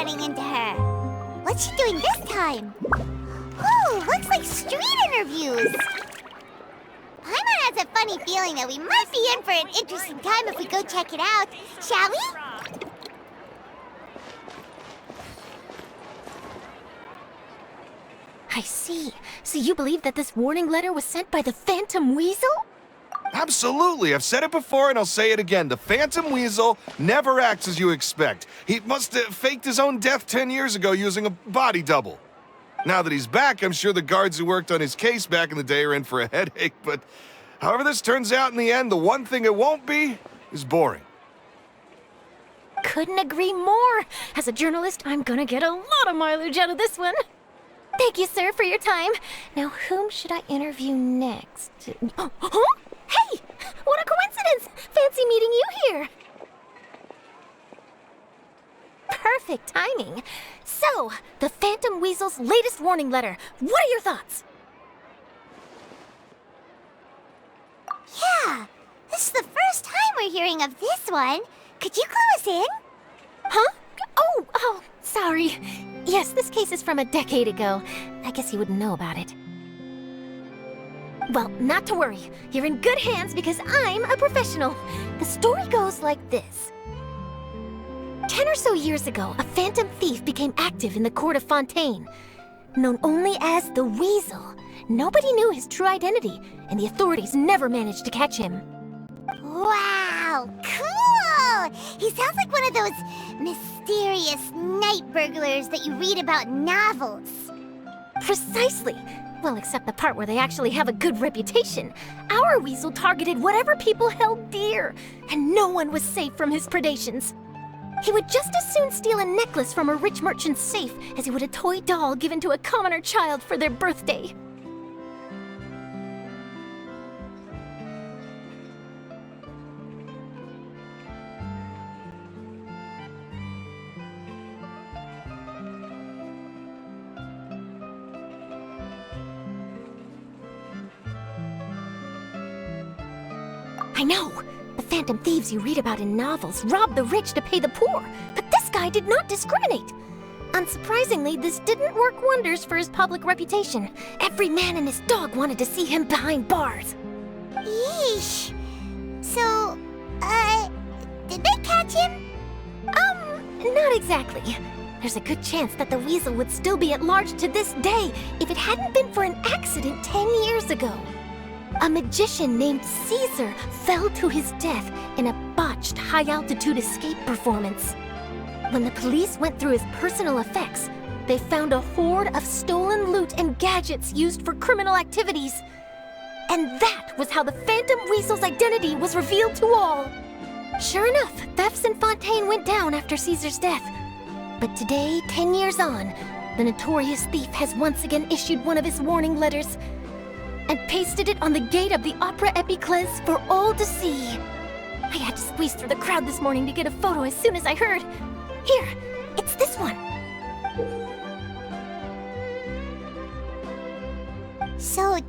running into her. What's she doing this time? Ooh, looks like street interviews. Paimon has a funny feeling that we might be in for an interesting time if we go check it out. Shall we? I see. So you believe that this warning letter was sent by the Phantom Weasel? Absolutely. I've said it before and I'll say it again. The Phantom Weasel never acts as you expect. He must have faked his own death 10 years ago using a body double. Now that he's back, I'm sure the guards who worked on his case back in the day are in for a headache, but however this turns out in the end, the one thing it won't be is boring. Couldn't agree more. As a journalist, I'm gonna get a lot of mileage out of this one. Thank you, sir, for your time. Now, whom should I interview next? Huh? Hey! What a coincidence! Fancy meeting you here. Perfect timing. So, the Phantom Weasel's latest warning letter. What are your thoughts? Yeah, this is the first time we're hearing of this one. Could you clue us in? Huh? Oh, sorry. Yes, this case is from a decade ago. I guess you wouldn't know about it. Well, not to worry. You're in good hands because I'm a professional. The story goes like this. 10 or so years ago, a phantom thief became active in the court of Fontaine. Known only as the Weasel, nobody knew his true identity, and the authorities never managed to catch him. Wow, cool! He sounds like one of those mysterious night burglars that you read about in novels. Precisely. Well, except the part where they actually have a good reputation. Our Weasel targeted whatever people held dear, and no one was safe from his predations. He would just as soon steal a necklace from a rich merchant's safe as he would a toy doll given to a commoner child for their birthday. I know! The phantom thieves you read about in novels rob the rich to pay the poor, but this guy did not discriminate. Unsurprisingly, this didn't work wonders for his public reputation. Every man and his dog wanted to see him behind bars. Yeesh. So, did they catch him? Not exactly. There's a good chance that the Weasel would still be at large to this day if it hadn't been for an accident 10 years ago. A magician named Caesar fell to his death in a botched high-altitude escape performance. When the police went through his personal effects, they found a hoard of stolen loot and gadgets used for criminal activities. And that was how the Phantom Weasel's identity was revealed to all. Sure enough, thefts in Fontaine went down after Caesar's death. But today, 10 years on, the notorious thief has once again issued one of his warning letters and pasted it on the gate of the Opera Epiclese for all to see. I had to squeeze through the crowd this morning to get a photo as soon as I heard. Here, it's this one. So,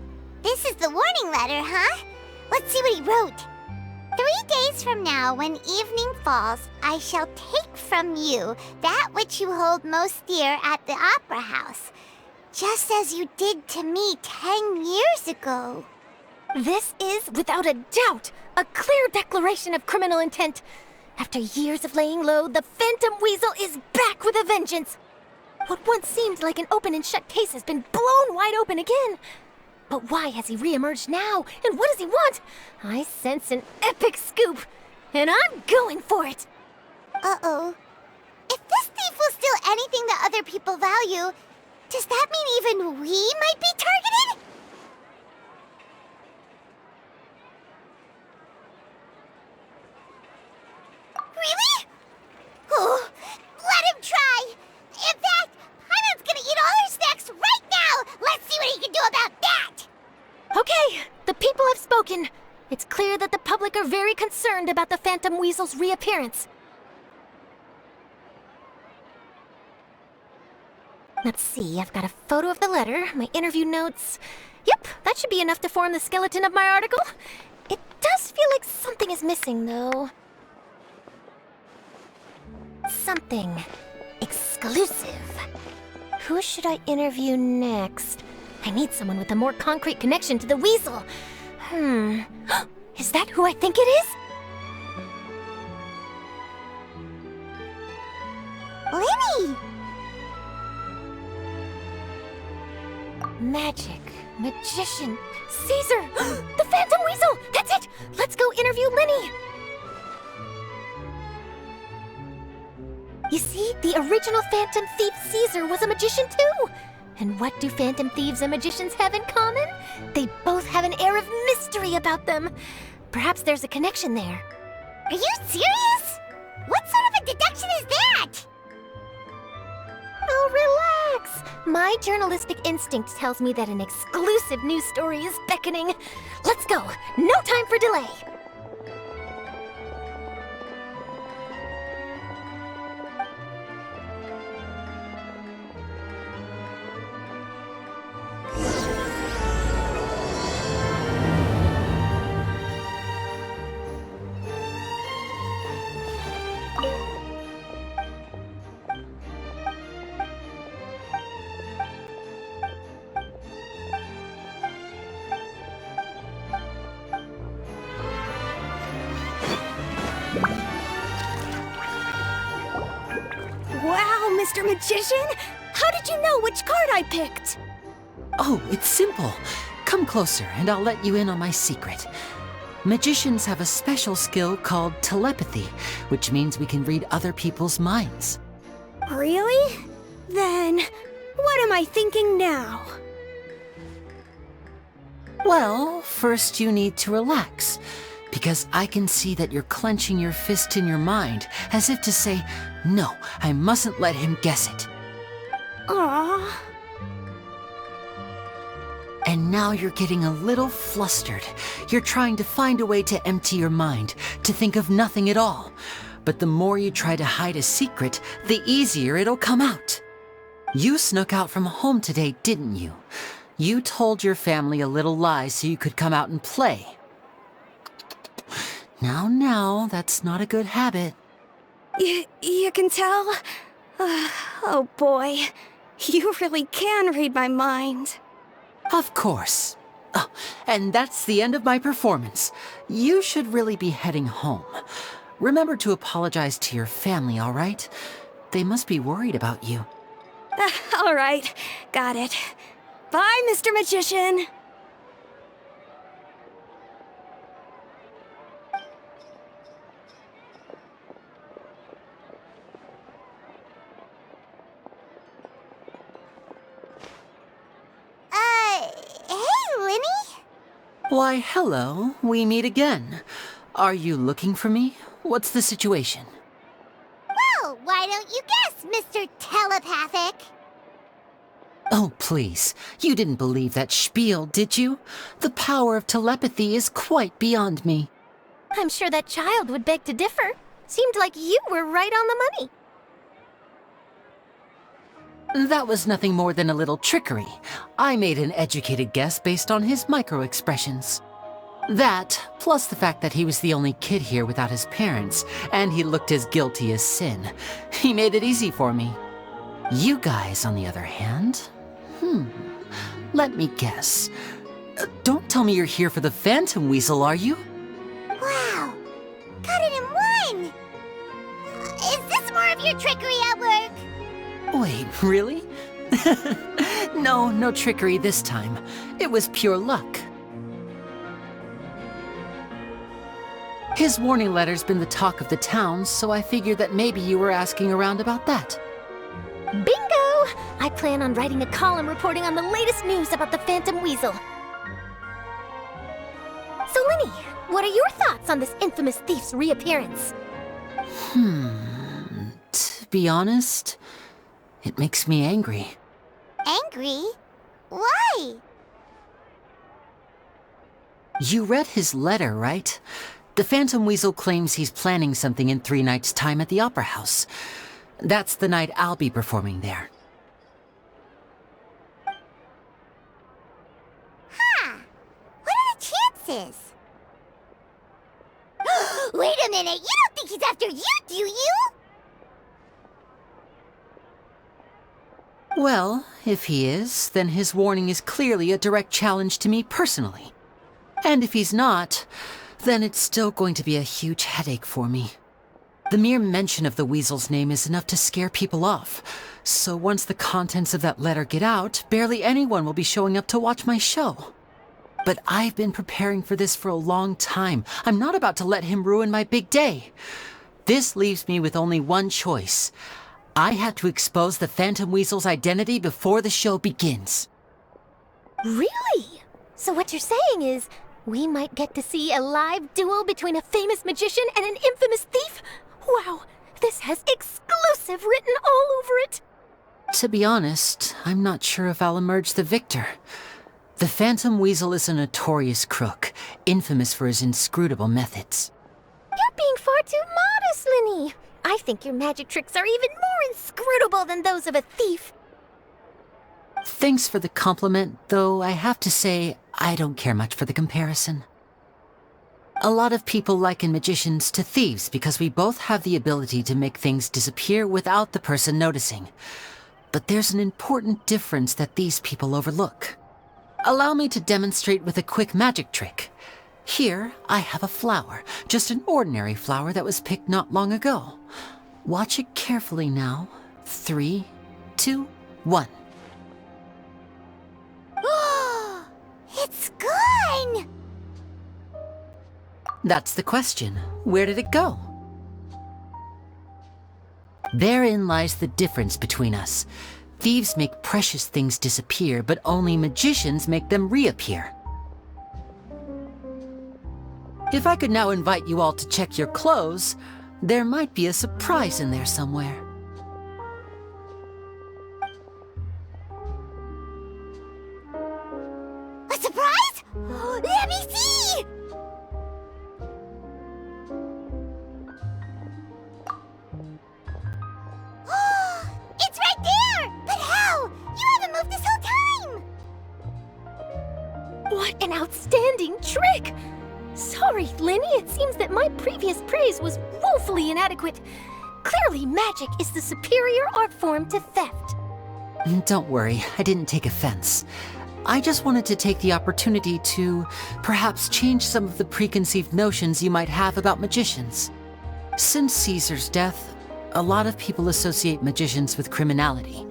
this is the warning letter, huh? Let's see what he wrote. 3 days from now, when evening falls, I shall take from you that which you hold most dear at the Opera House, just as you did to me 10 years ago. This is, without a doubt, a clear declaration of criminal intent. After years of laying low, the Phantom Weasel is back with a vengeance. What once seemed like an open and shut case has been blown wide open again. But why has he re-emerged now, and what does he want? I sense an epic scoop, and I'm going for it. Uh-oh. If this thief will steal anything that other people value, does that mean even we might be targeted? Really? Oh, let him try! In fact, Paimon's gonna eat all her snacks right now! Let's see what he can do about that! Okay, the people have spoken. It's clear that the public are very concerned about the Phantom Weasel's reappearance. Let's see, I've got a photo of the letter, my interview notes. Yep, that should be enough to form the skeleton of my article. It does feel like something is missing, though. Something exclusive. exclusive. Who should I interview next? I need someone with a more concrete connection to the weasel. Is that who I think it is? Lyney! Magic, magician, Caesar, the Phantom Weasel! That's it! Let's go interview Lyney! You see, the original Phantom Thief Caesar was a magician too! And what do Phantom Thieves and magicians have in common? They both have an air of mystery about them. Perhaps there's a connection there. Are you serious? What sort of a deduction is that? Oh, relax! My journalistic instinct tells me that an exclusive news story is beckoning. Let's go! No time for delay! Wow, Mr. Magician! How did you know which card I picked? Oh, it's simple. Come closer and I'll let you in on my secret. Magicians have a special skill called telepathy, which means we can read other people's minds. Really? Then, what am I thinking now? Well, first you need to relax, because I can see that you're clenching your fist in your mind, as if to say, no, I mustn't let him guess it. Aww. And now you're getting a little flustered. You're trying to find a way to empty your mind, to think of nothing at all. But the more you try to hide a secret, the easier it'll come out. You snuck out from home today, didn't you? You told your family a little lie so you could come out and play. Now, that's not a good habit. You can tell? Oh boy, you really can read my mind. Of course. Oh, and that's the end of my performance. You should really be heading home. Remember to apologize to your family, all right? They must be worried about you. All right, got it. Bye, Mr. Magician. Hey, Lyney? Why, hello. We meet again. Are you looking for me? What's the situation? Well, why don't you guess, Mr. Telepathic? Oh, please. You didn't believe that spiel, did you? The power of telepathy is quite beyond me. I'm sure that child would beg to differ. Seemed like you were right on the money. That was nothing more than a little trickery. I made an educated guess based on his micro-expressions. That, plus the fact that he was the only kid here without his parents, and he looked as guilty as sin. He made it easy for me. You guys, on the other hand, let me guess. Don't tell me you're here for the Phantom Weasel, are you? Wow, got it in one! Is this more of your trickery at work? Wait, really? No trickery this time. It was pure luck. His warning letter's been the talk of the town, so I figured that maybe you were asking around about that. Bingo! I plan on writing a column reporting on the latest news about the Phantom Weasel. So, Lyney, what are your thoughts on this infamous thief's reappearance? To be honest, it makes me angry. Angry? Why? You read his letter, right? The Phantom Weasel claims he's planning something in 3 nights' time at the Opera House. That's the night I'll be performing there. Huh. What are the chances? Wait a minute, you don't think he's after you, do you? Well, if he is, then his warning is clearly a direct challenge to me personally. And if he's not, then it's still going to be a huge headache for me. The mere mention of the weasel's name is enough to scare people off, so once the contents of that letter get out, barely anyone will be showing up to watch my show. But I've been preparing for this for a long time. I'm not about to let him ruin my big day. This leaves me with only one choice. I have to expose the Phantom Weasel's identity before the show begins. Really? So what you're saying is, we might get to see a live duel between a famous magician and an infamous thief? Wow, this has exclusive written all over it! To be honest, I'm not sure if I'll emerge the victor. The Phantom Weasel is a notorious crook, infamous for his inscrutable methods. You're being far too modest, Lyney. I think your magic tricks are even more inscrutable than those of a thief. Thanks for the compliment, though I have to say, I don't care much for the comparison. A lot of people liken magicians to thieves because we both have the ability to make things disappear without the person noticing. But there's an important difference that these people overlook. Allow me to demonstrate with a quick magic trick. Here, I have a flower, just an ordinary flower that was picked not long ago. Watch it carefully now. 3, 2, 1. It's gone! That's the question. Where did it go? Therein lies the difference between us. Thieves make precious things disappear, but only magicians make them reappear. If I could now invite you all to check your clothes, there might be a surprise in there somewhere. A surprise? Let me see! It's right there! But how? You haven't moved this whole time! What an outstanding trick! Sorry, Lyney, it seems that my previous praise was woefully inadequate. Clearly, magic is the superior art form to theft. Don't worry, I didn't take offense. I just wanted to take the opportunity to perhaps change some of the preconceived notions you might have about magicians. Since Caesar's death, a lot of people associate magicians with criminality.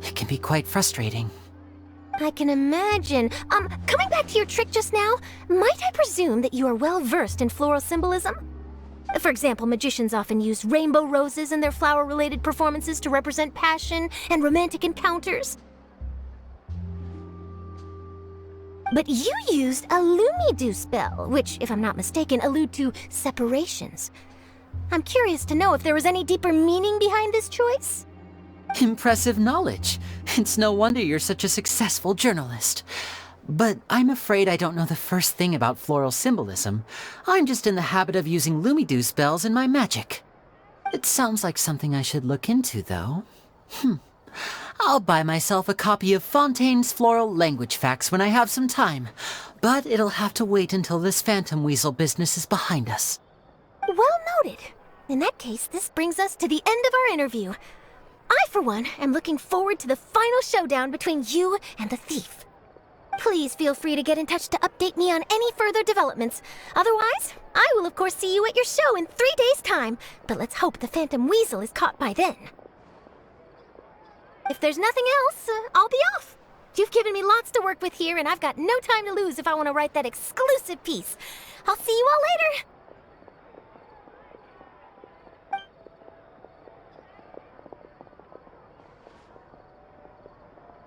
It can be quite frustrating. I can imagine. Coming back to your trick just now, might I presume that you are well versed in floral symbolism? For example, magicians often use rainbow roses in their flower-related performances to represent passion and romantic encounters. But you used a Lumidu spell, which, if I'm not mistaken, allude to separations. I'm curious to know if there was any deeper meaning behind this choice? Impressive knowledge. It's no wonder you're such a successful journalist. But I'm afraid I don't know the first thing about floral symbolism. I'm just in the habit of using Lumidu spells in my magic. It sounds like something I should look into, though. I'll buy myself a copy of Fontaine's Floral Language Facts when I have some time. But it'll have to wait until this Phantom Weasel business is behind us. Well noted. In that case, this brings us to the end of our interview. I, for one, am looking forward to the final showdown between you and the thief. Please feel free to get in touch to update me on any further developments. Otherwise, I will of course see you at your show in 3 days' time, but let's hope the Phantom Weasel is caught by then. If there's nothing else, I'll be off. You've given me lots to work with here, and I've got no time to lose if I want to write that exclusive piece. I'll see you all later.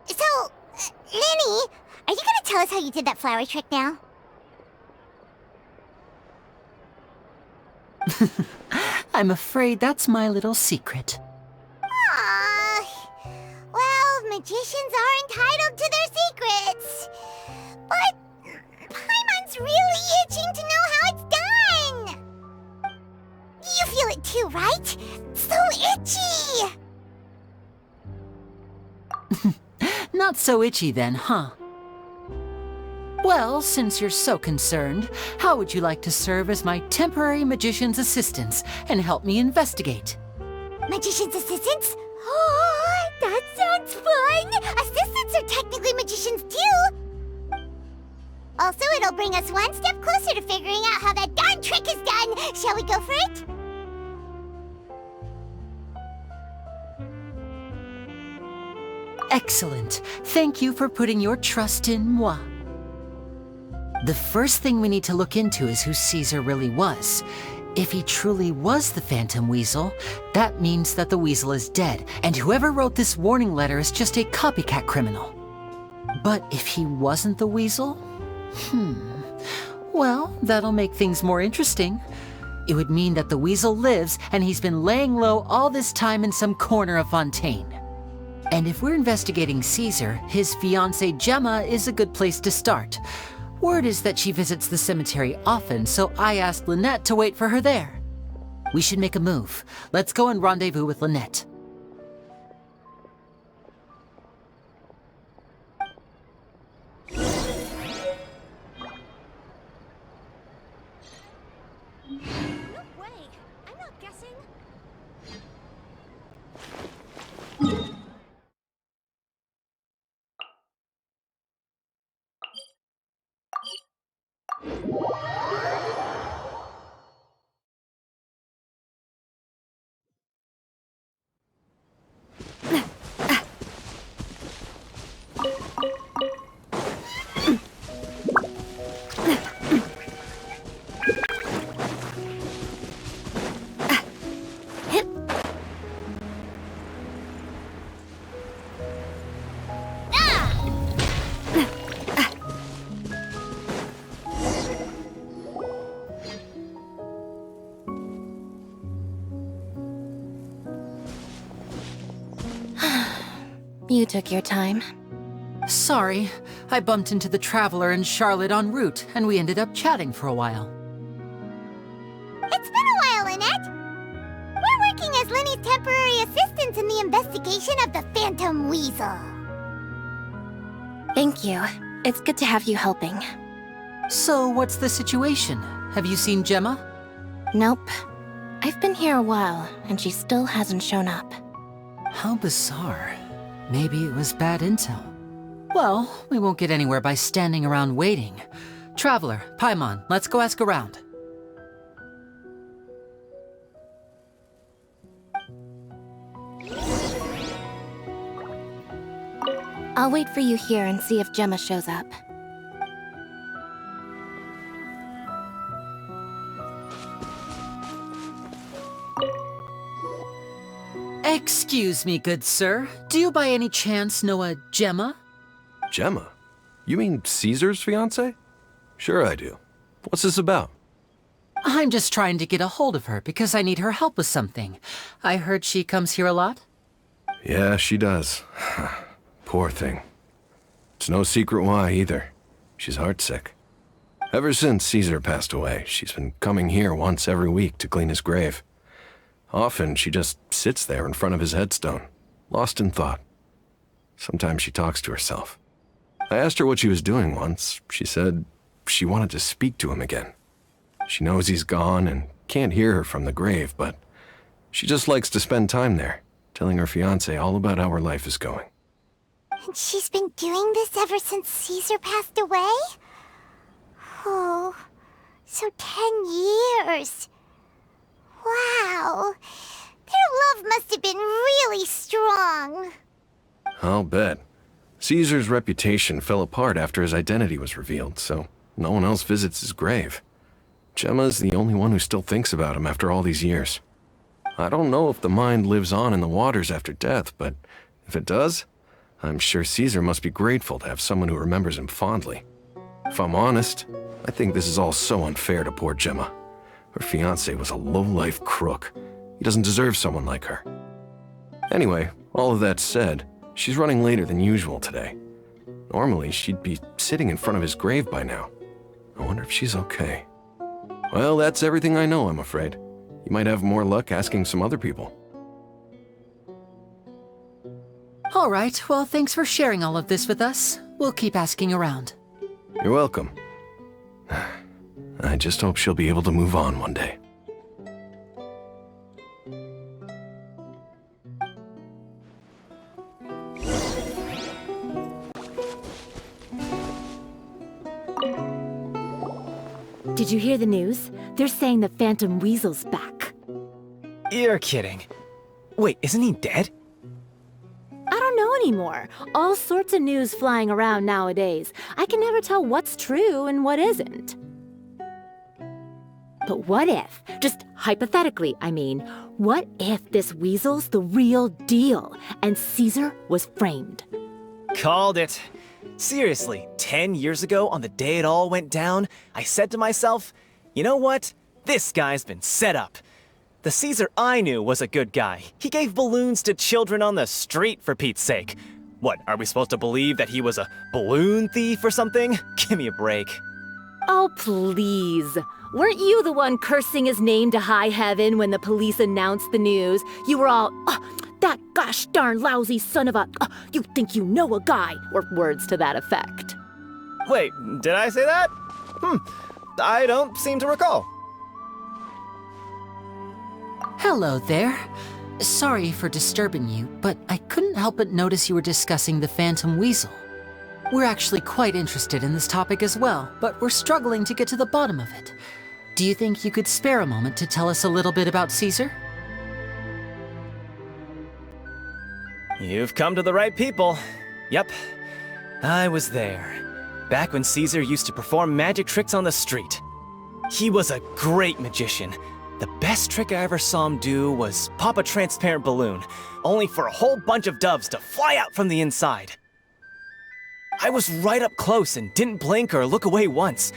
So, Lyney, are you gonna tell us how you did that flower trick now? I'm afraid that's my little secret. Well, magicians are entitled to their secrets. But Paimon's really itching to know how it's done. You feel it too, right? So itchy! Not so itchy then, huh? Well, since you're so concerned, how would you like to serve as my temporary magician's assistants and help me investigate? Magician's assistants? That sounds fun! Assistants are technically magicians too! Also, it'll bring us one step closer to figuring out how that darn trick is done! Shall we go for it? Excellent. Thank you for putting your trust in moi. The first thing we need to look into is who Caesar really was. If he truly was the Phantom Weasel, that means that the weasel is dead, and whoever wrote this warning letter is just a copycat criminal. But if he wasn't the weasel? Well, that'll make things more interesting. It would mean that the weasel lives, and he's been laying low all this time in some corner of Fontaine. And if we're investigating Caesar, his fiancée Gemma is a good place to start. Word is that she visits the cemetery often, so I asked Lynette to wait for her there. We should make a move. Let's go and rendezvous with Lynette. No way! I'm not guessing. You took your time. Sorry, I bumped into the Traveler and Charlotte en route, and we ended up chatting for a while. It's been a while, Lynette! We're working as Lyney's temporary assistants in the investigation of the Phantom Weasel. Thank you. It's good to have you helping. So, what's the situation? Have you seen Gemma? Nope. I've been here a while, and she still hasn't shown up. How bizarre. Maybe it was bad intel. Well, we won't get anywhere by standing around waiting. Traveler, Paimon, let's go ask around. I'll wait for you here and see if Gemma shows up. Excuse me, good sir. Do you by any chance know a Gemma? Gemma? You mean Caesar's fiancée? Sure I do. What's this about? I'm just trying to get a hold of her because I need her help with something. I heard she comes here a lot. Yeah, she does. Poor thing. It's no secret why either. She's heartsick. Ever since Caesar passed away, she's been coming here once every week to clean his grave. Often, she just sits there in front of his headstone, lost in thought. Sometimes she talks to herself. I asked her what she was doing once. She said she wanted to speak to him again. She knows he's gone and can't hear her from the grave, but she just likes to spend time there, telling her fiancé all about how her life is going. And she's been doing this ever since Caesar passed away? Oh, so 10 years. Wow. Their love must have been really strong. I'll bet. Caesar's reputation fell apart after his identity was revealed, so no one else visits his grave. Gemma's the only one who still thinks about him after all these years. I don't know if the mind lives on in the waters after death, but if it does, I'm sure Caesar must be grateful to have someone who remembers him fondly. If I'm honest, I think this is all so unfair to poor Gemma. Her fiancé was a low-life crook. He doesn't deserve someone like her. Anyway, all of that said, she's running later than usual today. Normally, she'd be sitting in front of his grave by now. I wonder if she's okay. Well, that's everything I know, I'm afraid. You might have more luck asking some other people. All right, well, thanks for sharing all of this with us. We'll keep asking around. You're welcome. I just hope she'll be able to move on one day. Did you hear the news? They're saying the Phantom Weasel's back. You're kidding. Wait, isn't he dead? I don't know anymore. All sorts of news flying around nowadays. I can never tell what's true and what isn't. But what if, just hypothetically, I mean, what if this weasel's the real deal and Caesar was framed? Called it. Seriously, 10 years ago, on the day it all went down, I said to myself, you know what? This guy's been set up. The Caesar I knew was a good guy. He gave balloons to children on the street, for Pete's sake. What, are we supposed to believe that he was a balloon thief or something? Give me a break. Oh, please. Weren't you the one cursing his name to high heaven when the police announced the news? You were all, that gosh darn lousy son of a, you think you know a guy, or words to that effect. Wait, did I say that? I don't seem to recall. Hello there. Sorry for disturbing you, but I couldn't help but notice you were discussing the Phantom Weasel. We're actually quite interested in this topic as well, but we're struggling to get to the bottom of it. Do you think you could spare a moment to tell us a little bit about Caesar? You've come to the right people. Yep, I was there. Back when Caesar used to perform magic tricks on the street. He was a great magician. The best trick I ever saw him do was pop a transparent balloon, only for a whole bunch of doves to fly out from the inside. I was right up close and didn't blink or look away once,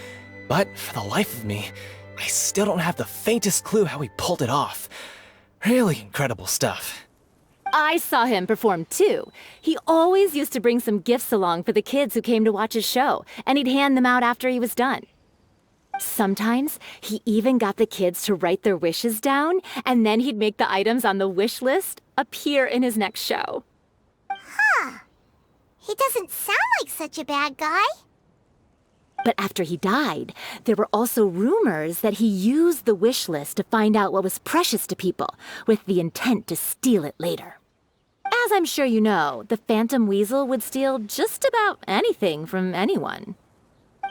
but for the life of me, I still don't have the faintest clue how he pulled it off. Really incredible stuff. I saw him perform too. He always used to bring some gifts along for the kids who came to watch his show, and he'd hand them out after he was done. Sometimes, he even got the kids to write their wishes down, and then he'd make the items on the wish list appear in his next show. Huh. He doesn't sound like such a bad guy. But after he died, there were also rumors that he used the wish list to find out what was precious to people, with the intent to steal it later. As I'm sure you know, the Phantom Weasel would steal just about anything from anyone.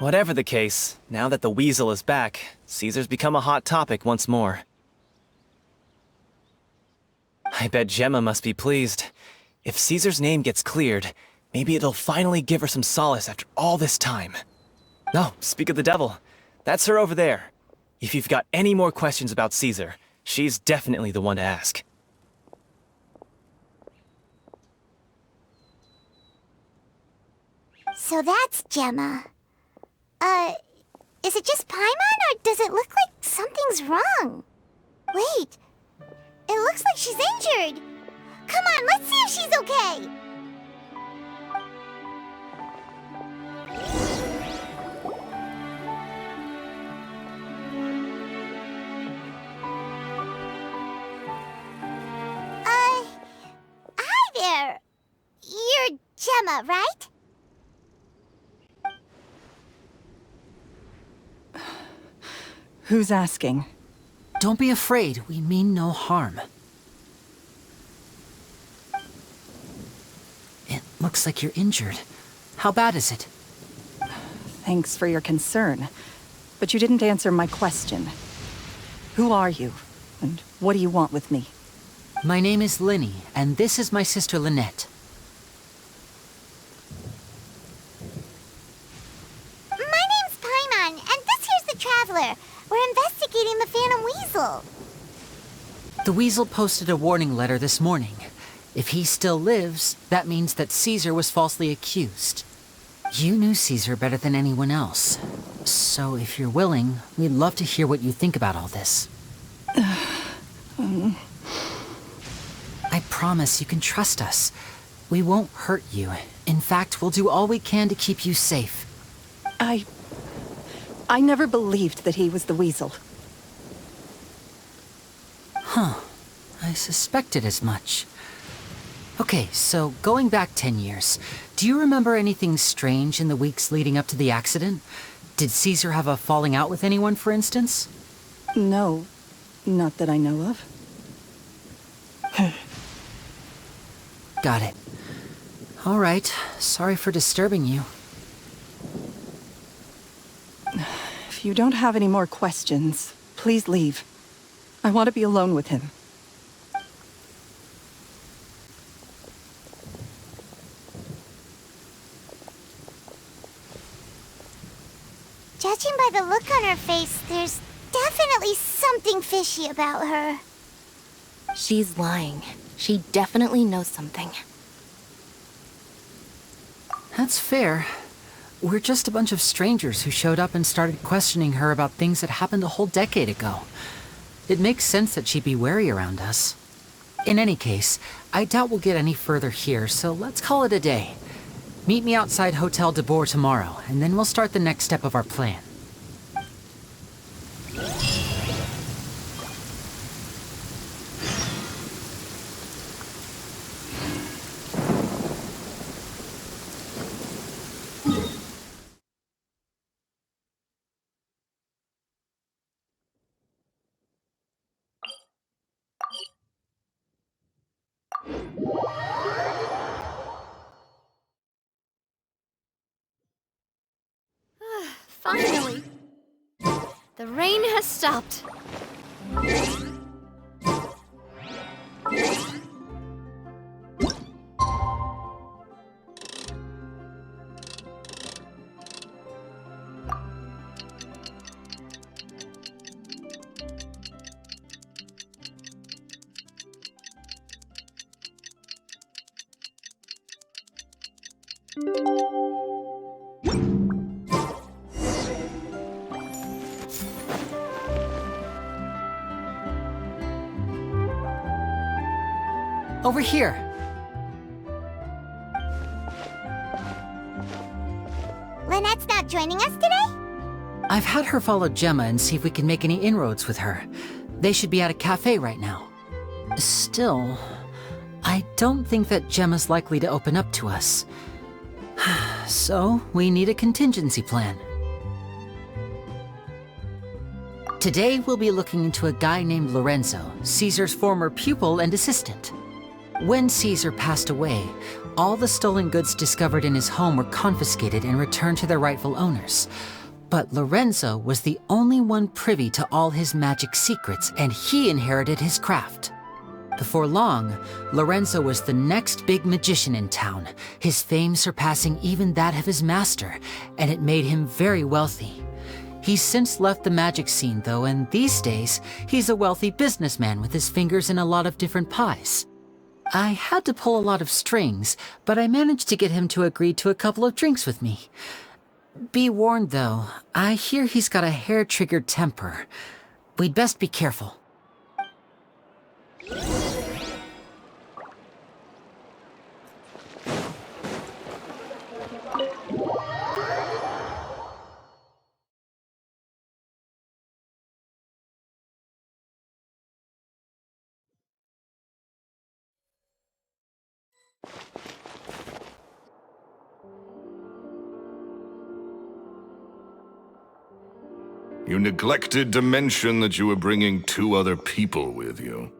Whatever the case, now that the Weasel is back, Caesar's become a hot topic once more. I bet Gemma must be pleased. If Caesar's name gets cleared, maybe it'll finally give her some solace after all this time. No, speak of the devil. That's her over there. If you've got any more questions about Caesar, she's definitely the one to ask. So that's Gemma. Is it just Paimon, or does it look like something's wrong? Wait, it looks like she's injured. Come on, let's see if she's okay. Hi there. You're Gemma, right? Who's asking? Don't be afraid, we mean no harm. It looks like you're injured. How bad is it? Thanks for your concern, but you didn't answer my question. Who are you, and what do you want with me? My name is Lyney, and this is my sister Lynette. My name's Paimon, and this here's the Traveler. We're investigating the Phantom Weasel. The Weasel posted a warning letter this morning. If he still lives, that means that Caesar was falsely accused. You knew Caesar better than anyone else. So if you're willing, we'd love to hear what you think about all this. I promise you can trust us. We won't hurt you. In fact, we'll do all we can to keep you safe. I never believed that he was the Weasel. Huh. I suspected as much. Okay, so going back 10 years, do you remember anything strange in the weeks leading up to the accident? Did Caesar have a falling out with anyone, for instance? No, not that I know of. Got it. All right, sorry for disturbing you. If If you don't have any more questions, please leave. I want to be alone with him. Judging by the look on her face, there's definitely something fishy about her. She's lying. She definitely knows something. That's fair. We're just a bunch of strangers who showed up and started questioning her about things that happened a whole decade ago. It makes sense that she'd be wary around us. In any case, I doubt we'll get any further here, so let's call it a day. Meet me outside Hotel de Boer tomorrow, and then we'll start the next step of our plan. Finally! The rain has stopped. Over here! Lynette's not joining us today? I've had her follow Gemma and see if we can make any inroads with her. They should be at a cafe right now. Still, I don't think that Gemma's likely to open up to us. So, we need a contingency plan. Today, we'll be looking into a guy named Lorenzo, Caesar's former pupil and assistant. When Caesar passed away, all the stolen goods discovered in his home were confiscated and returned to their rightful owners. But Lorenzo was the only one privy to all his magic secrets, and he inherited his craft. Before long, Lorenzo was the next big magician in town, his fame surpassing even that of his master, and it made him very wealthy. He's since left the magic scene, though, and these days, he's a wealthy businessman with his fingers in a lot of different pies. I had to pull a lot of strings, but I managed to get him to agree to a couple of drinks with me. Be warned, though, I hear he's got a hair-triggered temper. We'd best be careful. You neglected to mention that you were bringing 2 other people with you.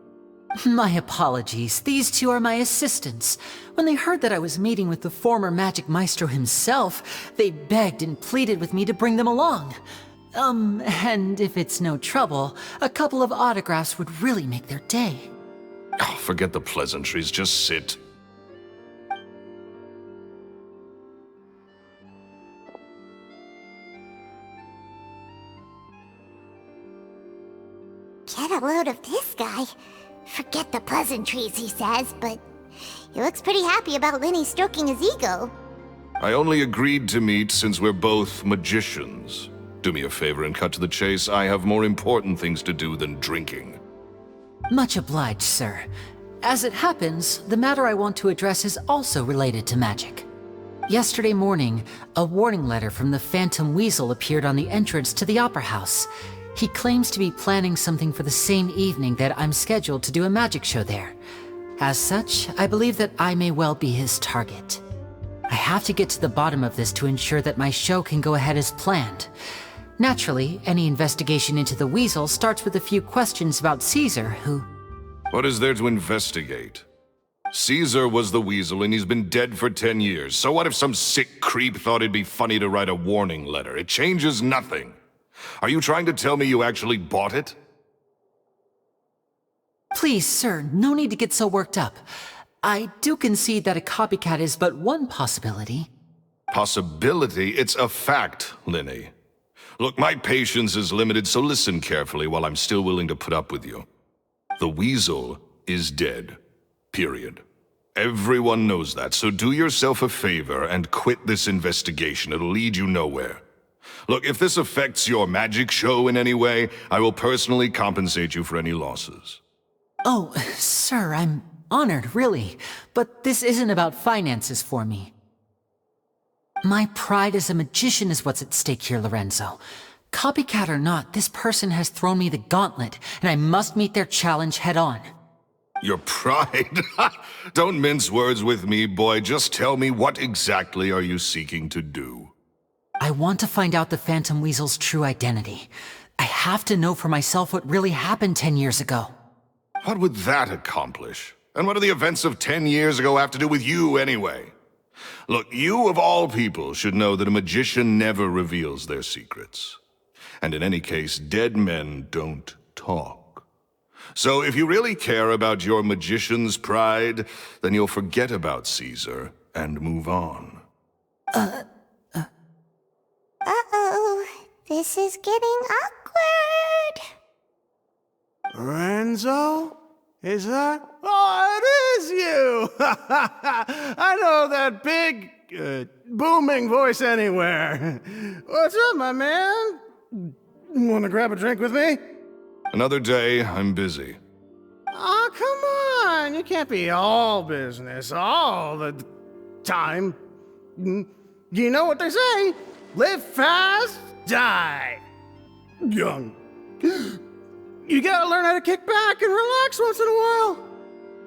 My apologies. These 2 are my assistants. When they heard that I was meeting with the former magic maestro himself, they begged and pleaded with me to bring them along. And if it's no trouble, a couple of autographs would really make their day. Oh, forget the pleasantries, just sit. Get a load of this guy. Forget the pleasantries, he says, but he looks pretty happy about Lyney stroking his ego. I only agreed to meet since we're both magicians. Do me a favor and cut to the chase. I have more important things to do than drinking. Much obliged, sir. As it happens, the matter I want to address is also related to magic. Yesterday morning, a warning letter from the Phantom Weasel appeared on the entrance to the Opera House. He claims to be planning something for the same evening that I'm scheduled to do a magic show there. As such, I believe that I may well be his target. I have to get to the bottom of this to ensure that my show can go ahead as planned. Naturally, any investigation into the Weasel starts with a few questions about Caesar, who... What is there to investigate? Caesar was the Weasel and he's been dead for 10 years. So what if some sick creep thought it'd be funny to write a warning letter? It changes nothing. Are you trying to tell me you actually bought it? Please, sir, no need to get so worked up. I do concede that a copycat is but one possibility. Possibility? It's a fact, Lyney. Look, my patience is limited, so listen carefully while I'm still willing to put up with you. The weasel is dead. Period. Everyone knows that, so do yourself a favor and quit this investigation. It'll lead you nowhere. Look, if this affects your magic show in any way, I will personally compensate you for any losses. Oh, sir, I'm honored, really. But this isn't about finances for me. My pride as a magician is what's at stake here, Lorenzo. Copycat or not, this person has thrown me the gauntlet, and I must meet their challenge head on. Your pride? Don't mince words with me, boy. Just tell me, what exactly are you seeking to do? I want to find out the Phantom Weasel's true identity. I have to know for myself what really happened 10 years ago. What would that accomplish? And what do the events of 10 years ago have to do with you, anyway? Look, you of all people should know that a magician never reveals their secrets. And in any case, dead men don't talk. So if you really care about your magician's pride, then you'll forget about Caesar and move on. Uh-oh. This is getting awkward. Lorenzo? Is that? Oh, it is you! I know that big, booming voice anywhere. What's up, my man? Want to grab a drink with me? Another day, I'm busy. Oh, come on. You can't be all business all the time. You know what they say? Live fast, die young. You gotta learn how to kick back and relax once in a while.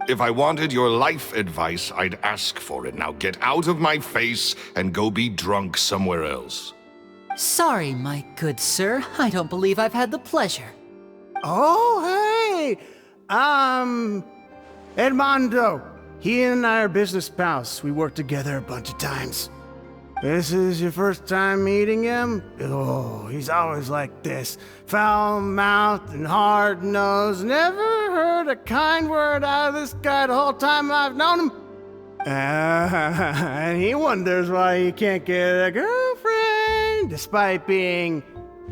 If I wanted your life advice, I'd ask for it. Now get out of my face and go be drunk somewhere else. Sorry, my good sir. I don't believe I've had the pleasure. Oh, hey! Edmondo. He and I are business pals. We worked together a bunch of times. This is your first time meeting him? Oh, he's always like this. Foul-mouthed and hard-nosed. Never heard a kind word out of this guy the whole time I've known him. And he wonders why he can't get a girlfriend, despite being,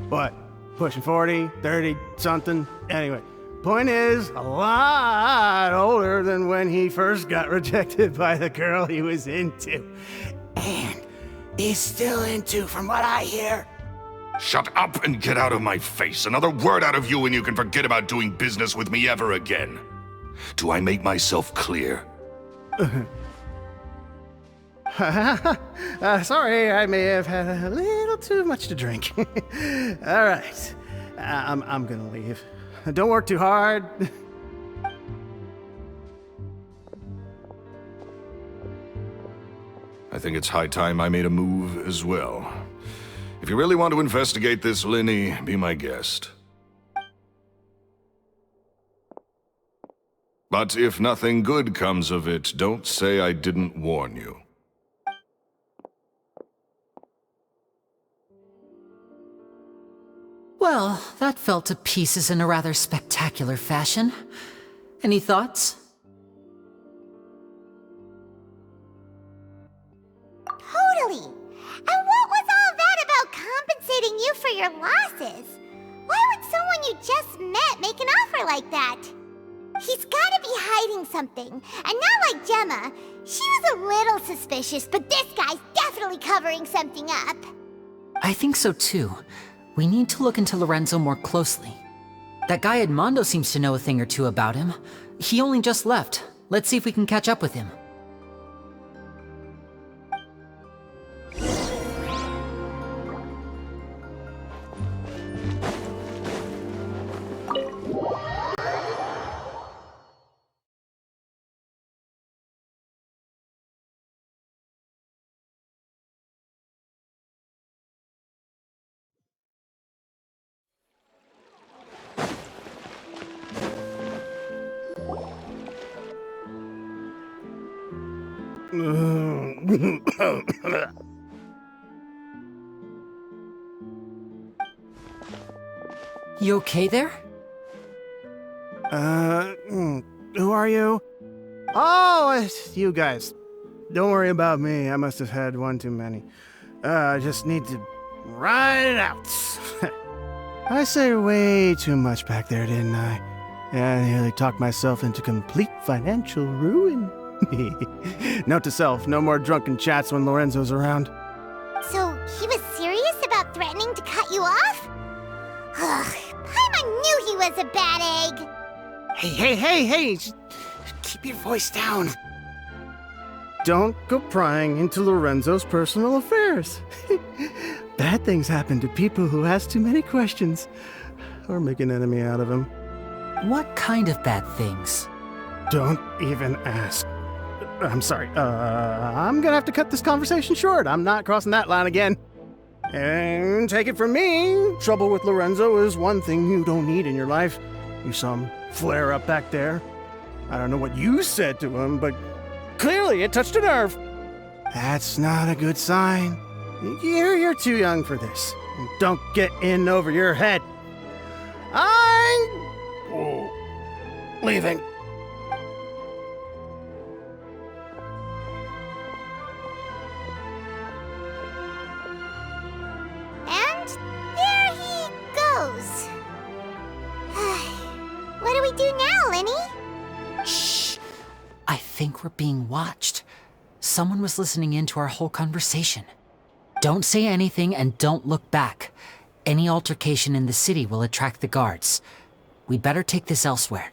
what, pushing 40, 30, something? Anyway, point is, a lot older than when he first got rejected by the girl he was into. And he's still into, from what I hear. Shut up and get out of my face. Another word out of you and you can forget about doing business with me ever again. Do I make myself clear? Sorry, I may have had a little too much to drink. All right, I'm gonna leave. Don't work too hard. I think it's high time I made a move as well. If you really want to investigate this, Lyney, be my guest. But if nothing good comes of it, don't say I didn't warn you. Well, that fell to pieces in a rather spectacular fashion. Any thoughts? Totally. And what was all that about compensating you for your losses? Why would someone you just met make an offer like that? He's gotta be hiding something. And not like Gemma. She was a little suspicious, but this guy's definitely covering something up. I think so too. We need to look into Lorenzo more closely. That guy Edmondo seems to know a thing or two about him. He only just left. Let's see if we can catch up with him. You okay there? Who are you? Oh, it's you guys. Don't worry about me. I must have had one too many. I just need to ride it out. I say way too much back there, didn't I? I nearly talked myself into complete financial ruin. Note to self, no more drunken chats when Lorenzo's around. So, he was serious about threatening to cut you off? Ugh, Paimon knew he was a bad egg. Hey, just keep your voice down. Don't go prying into Lorenzo's personal affairs. Bad things happen to people who ask too many questions, or make an enemy out of him. What kind of bad things? Don't even ask. I'm sorry, I'm gonna have to cut this conversation short. I'm not crossing that line again. And take it from me, trouble with Lorenzo is one thing you don't need in your life. You saw him flare up back there. I don't know what you said to him, but clearly it touched a nerve. That's not a good sign. You're too young for this. Don't get in over your head. I'm leaving. And there he goes. What do we do now, Lyney? Shh! I think we're being watched. Someone was listening in to our whole conversation. Don't say anything and don't look back. Any altercation in the city will attract the guards. We'd better take this elsewhere.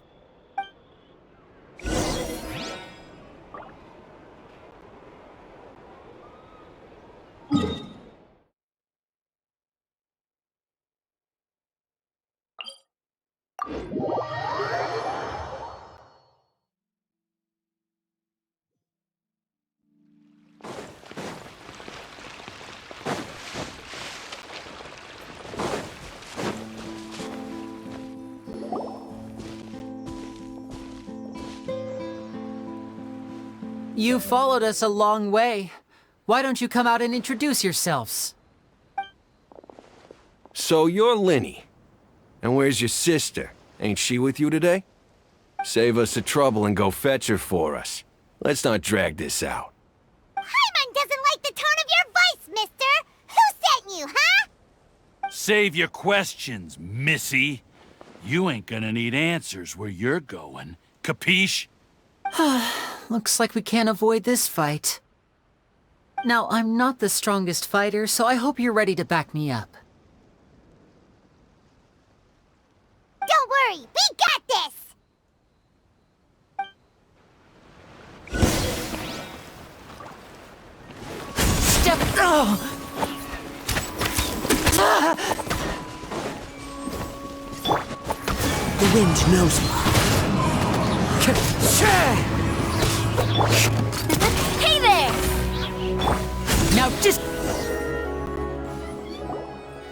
You followed us a long way. Why don't you come out and introduce yourselves? So you're Lyney. And where's your sister? Ain't she with you today? Save us the trouble and go fetch her for us. Let's not drag this out. Paimon doesn't like the tone of your voice, mister! Who sent you, huh? Save your questions, missy. You ain't gonna need answers where you're going. Capiche? Looks like we can't avoid this fight. Now, I'm not the strongest fighter, so I hope you're ready to back me up. Don't worry, we got this! Step... Oh! The wind knows me. Hey there! Now just...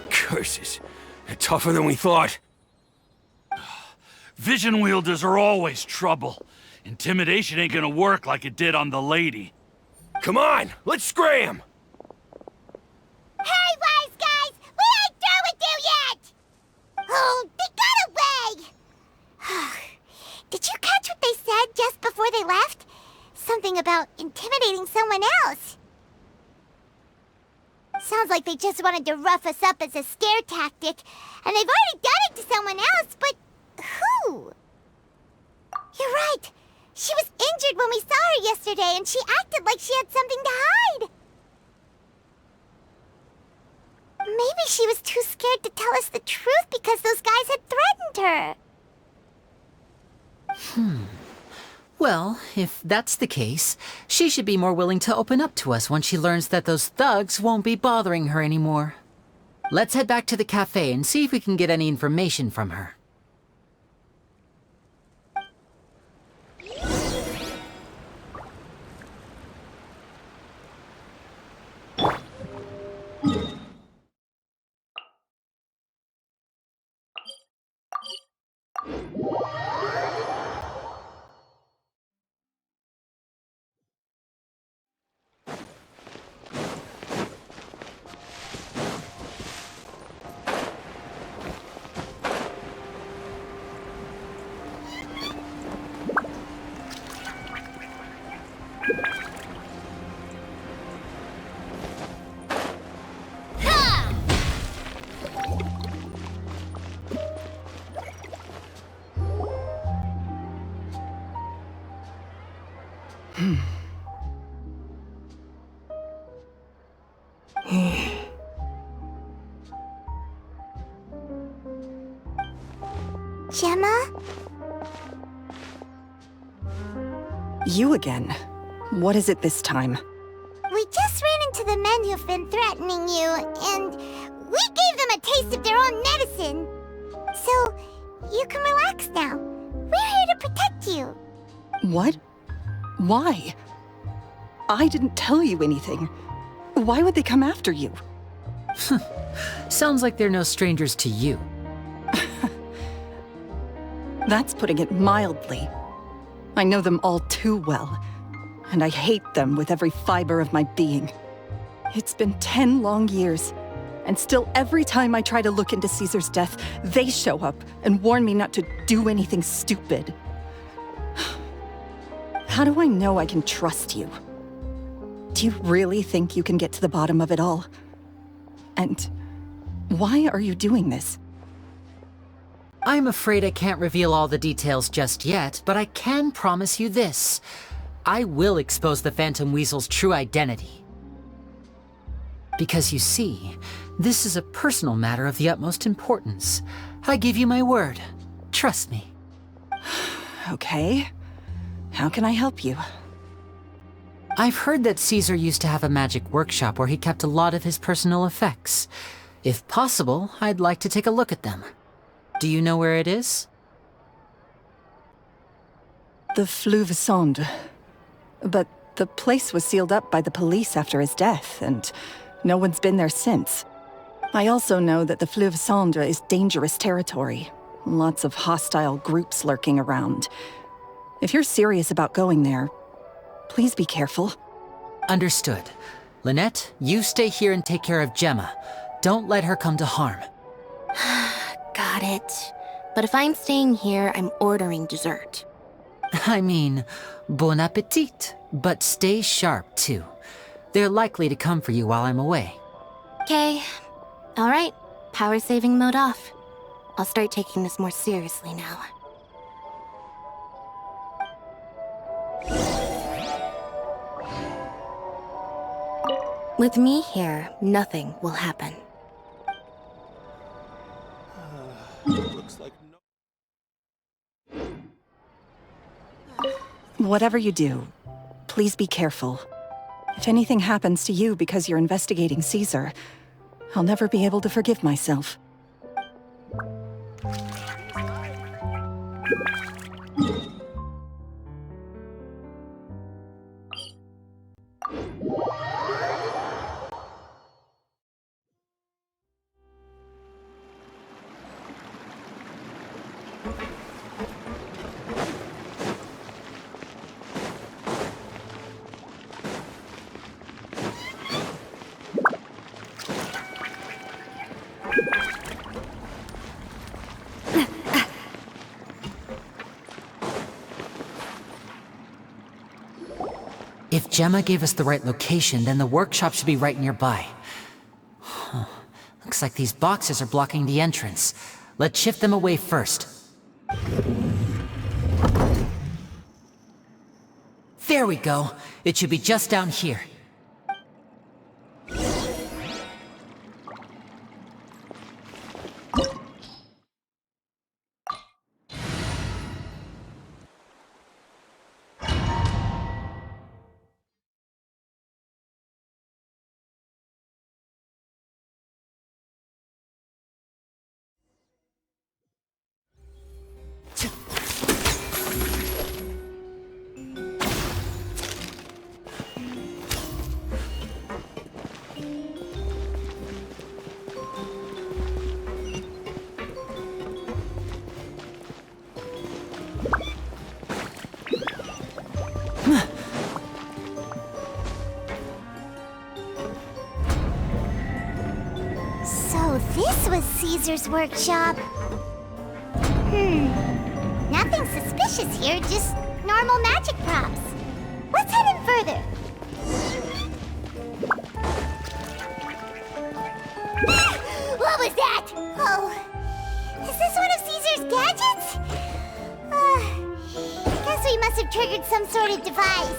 Curses. They're tougher than we thought. Vision wielders are always trouble. Intimidation ain't gonna work like it did on the lady. Come on, let's scram! Hey, wise guys! We ain't through with you yet! Oh, they got away! Did you catch what they said just before they left? Something about intimidating someone else. Sounds like they just wanted to rough us up as a scare tactic, and they've already done it to someone else, but who? You're right. She was injured when we saw her yesterday, and she acted like she had something to hide. Maybe she was too scared to tell us the truth because those guys had threatened her. Well, if that's the case, she should be more willing to open up to us once she learns that those thugs won't be bothering her anymore. Let's head back to the cafe and see if we can get any information from her. Gemma? You again. What is it this time? We just ran into the men who've been threatening you, and we gave them a taste of their own medicine. So, you can relax now. We're here to protect you. What? Why? I didn't tell you anything. Why would they come after you? Sounds like they're no strangers to you. That's putting it mildly. I know them all too well, and I hate them with every fiber of my being. It's been 10 long years, and still every time I try to look into Caesar's death, they show up and warn me not to do anything stupid. How do I know I can trust you? Do you really think you can get to the bottom of it all? And why are you doing this? I'm afraid I can't reveal all the details just yet, but I can promise you this. I will expose the Phantom Weasel's true identity. Because you see, this is a personal matter of the utmost importance. I give you my word. Trust me. Okay. How can I help you? I've heard that Caesar used to have a magic workshop where he kept a lot of his personal effects. If possible, I'd like to take a look at them. Do you know where it is? The Fleuve Sonde. But the place was sealed up by the police after his death, and no one's been there since. I also know that the Fleuve Sonde is dangerous territory. Lots of hostile groups lurking around. If you're serious about going there, please be careful. Understood. Lynette, you stay here and take care of Gemma. Don't let her come to harm. Got it. But if I'm staying here, I'm ordering dessert. I mean, bon appetit. But stay sharp, too. They're likely to come for you while I'm away. Okay. Alright. Power saving mode off. I'll start taking this more seriously now. With me here, nothing will happen. Looks like no. Whatever you do, please be careful. If anything happens to you because you're investigating Caesar, I'll never be able to forgive myself. If Gemma gave us the right location, then the workshop should be right nearby. Huh. Looks like these boxes are blocking the entrance. Let's shift them away first. There we go. It should be just down here. So this was Caesar's workshop. Nothing suspicious here, just normal magic props. Let's head in further. What was that? Oh, is this one of Caesar's gadgets? Guess we must have triggered some sort of device.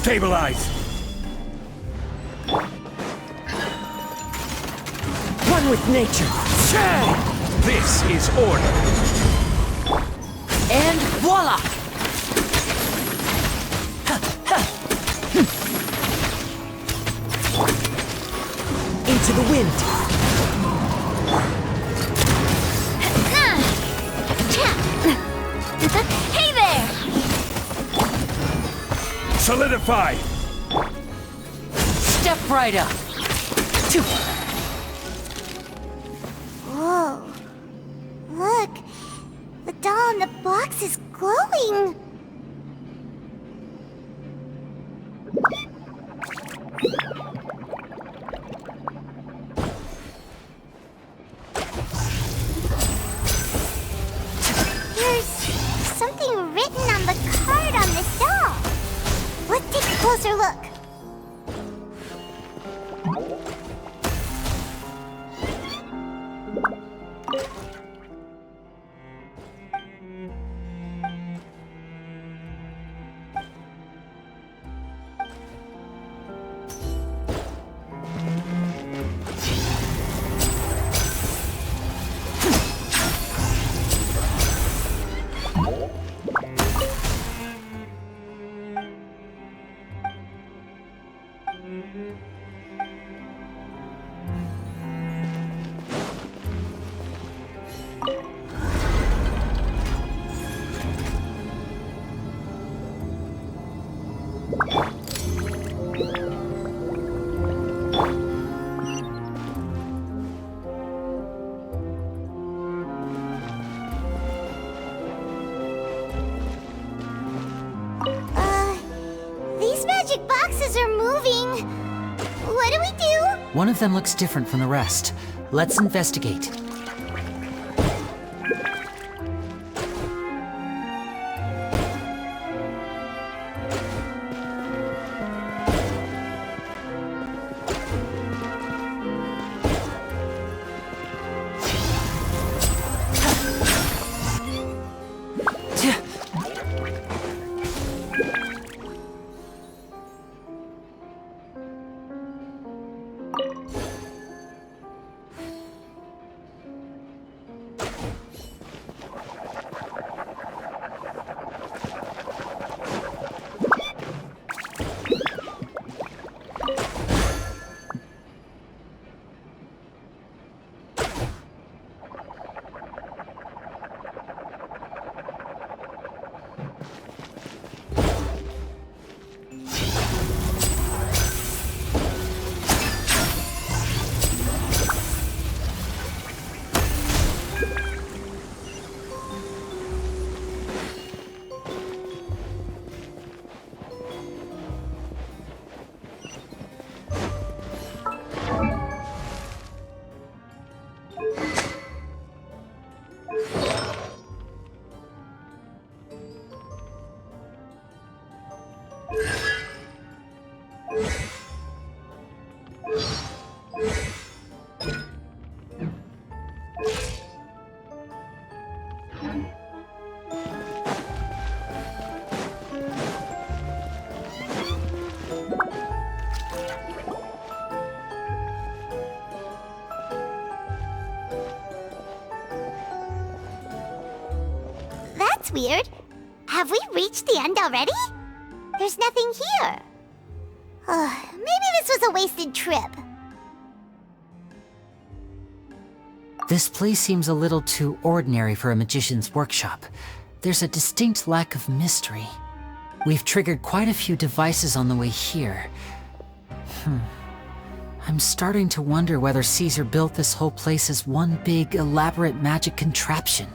Stabilize! One with nature. This is order. And voila! Into the wind. Hey there! Solidify! Step right up! Whoa. Look. The doll in the box is glowing. There's something written on the card on this doll. Let's take a closer look. These magic boxes are moving. What do we do? One of them looks different from the rest. Let's investigate. That's weird. Have we reached the end already? There's nothing here. Maybe this was a wasted trip. This place seems a little too ordinary for a magician's workshop. There's a distinct lack of mystery. We've triggered quite a few devices on the way here. I'm starting to wonder whether Caesar built this whole place as one big, elaborate magic contraption.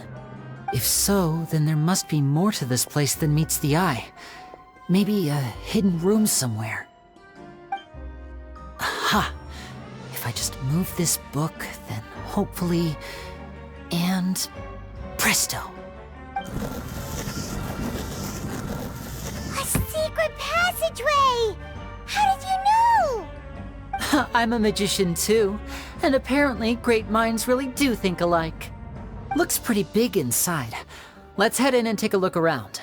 If so, then there must be more to this place than meets the eye. Maybe a hidden room somewhere. Aha! If I just move this book, then hopefully... and... presto! A secret passageway! How did you know? I'm a magician too, and apparently great minds really do think alike. Looks pretty big inside. Let's head in and take a look around.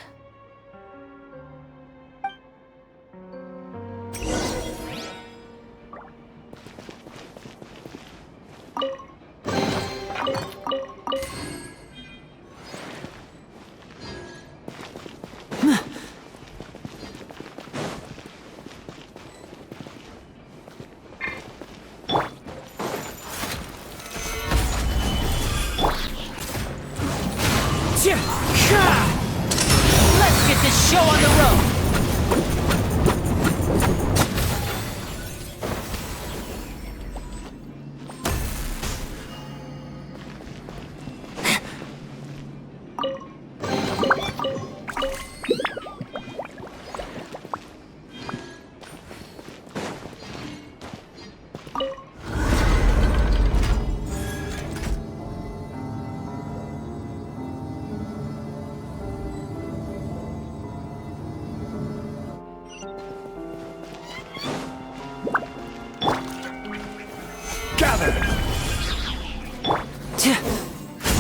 Gather!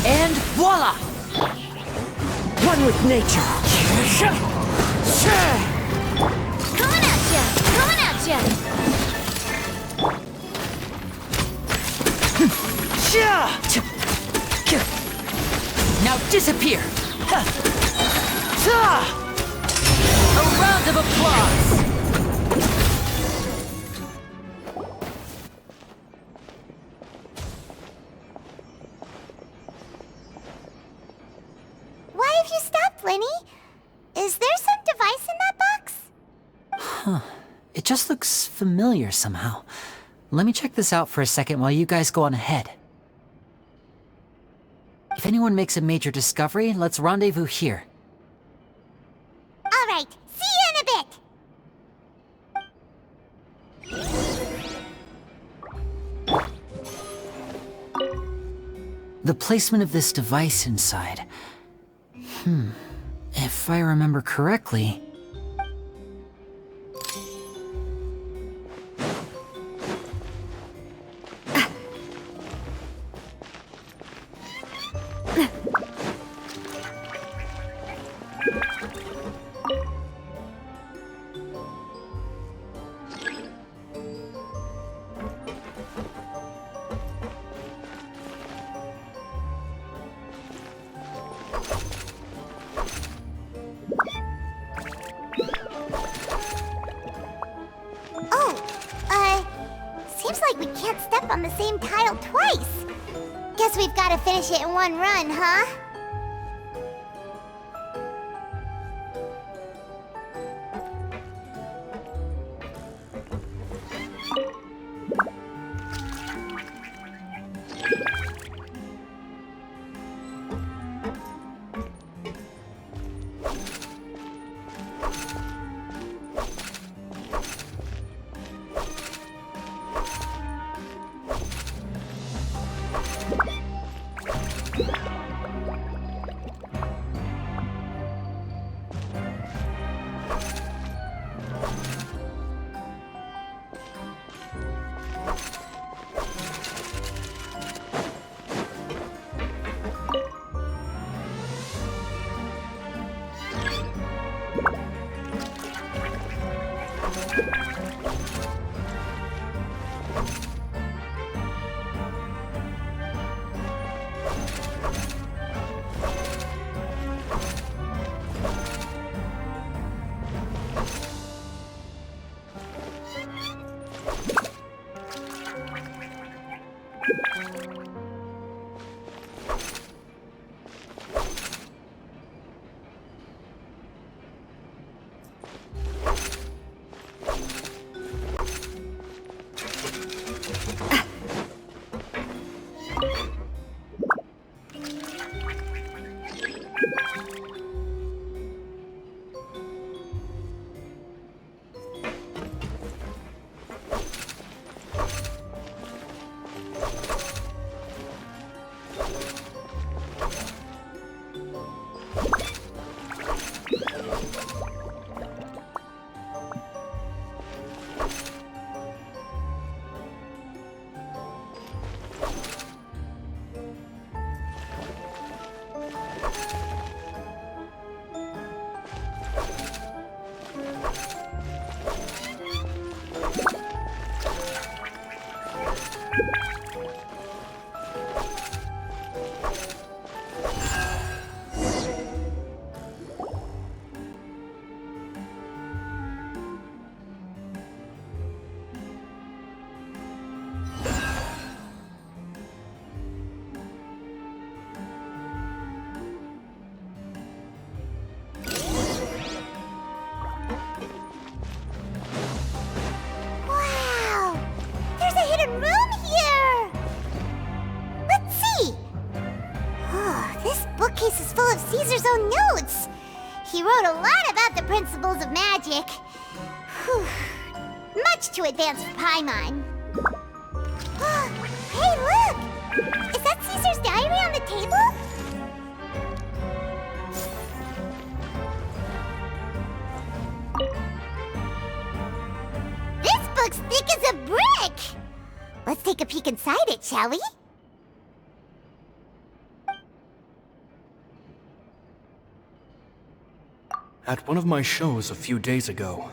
And voila! One with nature. Coming at ya! Coming at ya! Now disappear! A round of applause! Why have you stopped, Lyney? Is there some device in that box? It just looks familiar somehow. Let me check this out for a second while you guys go on ahead. If anyone makes a major discovery, let's rendezvous here. All right, see you in a bit. The placement of this device inside. If I remember correctly... Seems like we can't step on the same tile twice. Guess we've got to finish it in one run, huh? Caesar's own notes. He wrote a lot about the principles of magic. Whew. Much too advanced for Paimon. Hey, look! Is that Caesar's diary on the table? This book's thick as a brick! Let's take a peek inside it, shall we? At one of my shows a few days ago,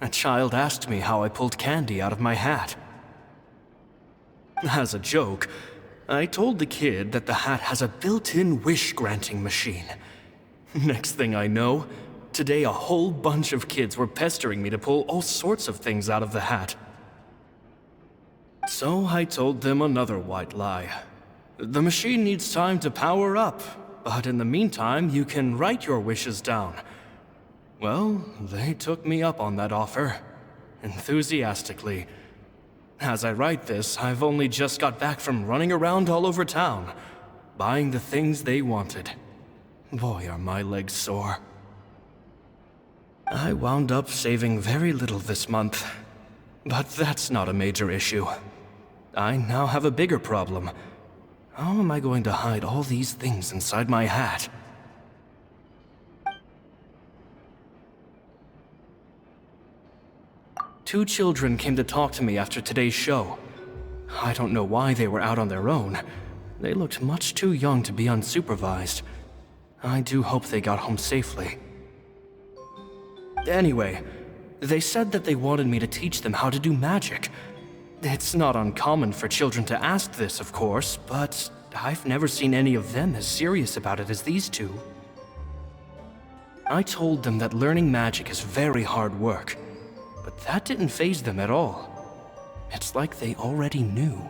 a child asked me how I pulled candy out of my hat. As a joke, I told the kid that the hat has a built-in wish-granting machine. Next thing I know, today a whole bunch of kids were pestering me to pull all sorts of things out of the hat. So I told them another white lie. The machine needs time to power up, but in the meantime, you can write your wishes down. Well, they took me up on that offer, enthusiastically. As I write this, I've only just got back from running around all over town, buying the things they wanted. Boy, are my legs sore. I wound up saving very little this month, but that's not a major issue. I now have a bigger problem. How am I going to hide all these things inside my hat? Two children came to talk to me after today's show. I don't know why they were out on their own. They looked much too young to be unsupervised. I do hope they got home safely. Anyway, they said that they wanted me to teach them how to do magic. It's not uncommon for children to ask this, of course, but I've never seen any of them as serious about it as these two. I told them that learning magic is very hard work. But that didn't faze them at all. It's like they already knew.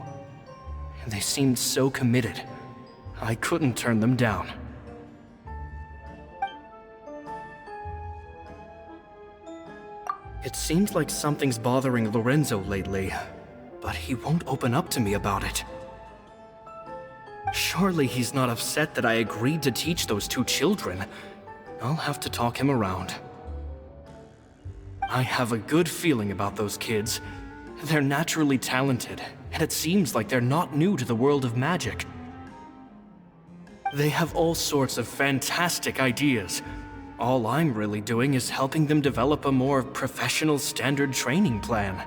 They seemed so committed. I couldn't turn them down. It seems like something's bothering Lorenzo lately, but he won't open up to me about it. Surely he's not upset that I agreed to teach those two children. I'll have to talk him around. I have a good feeling about those kids. They're naturally talented, and it seems like they're not new to the world of magic. They have all sorts of fantastic ideas. All I'm really doing is helping them develop a more professional standard training plan.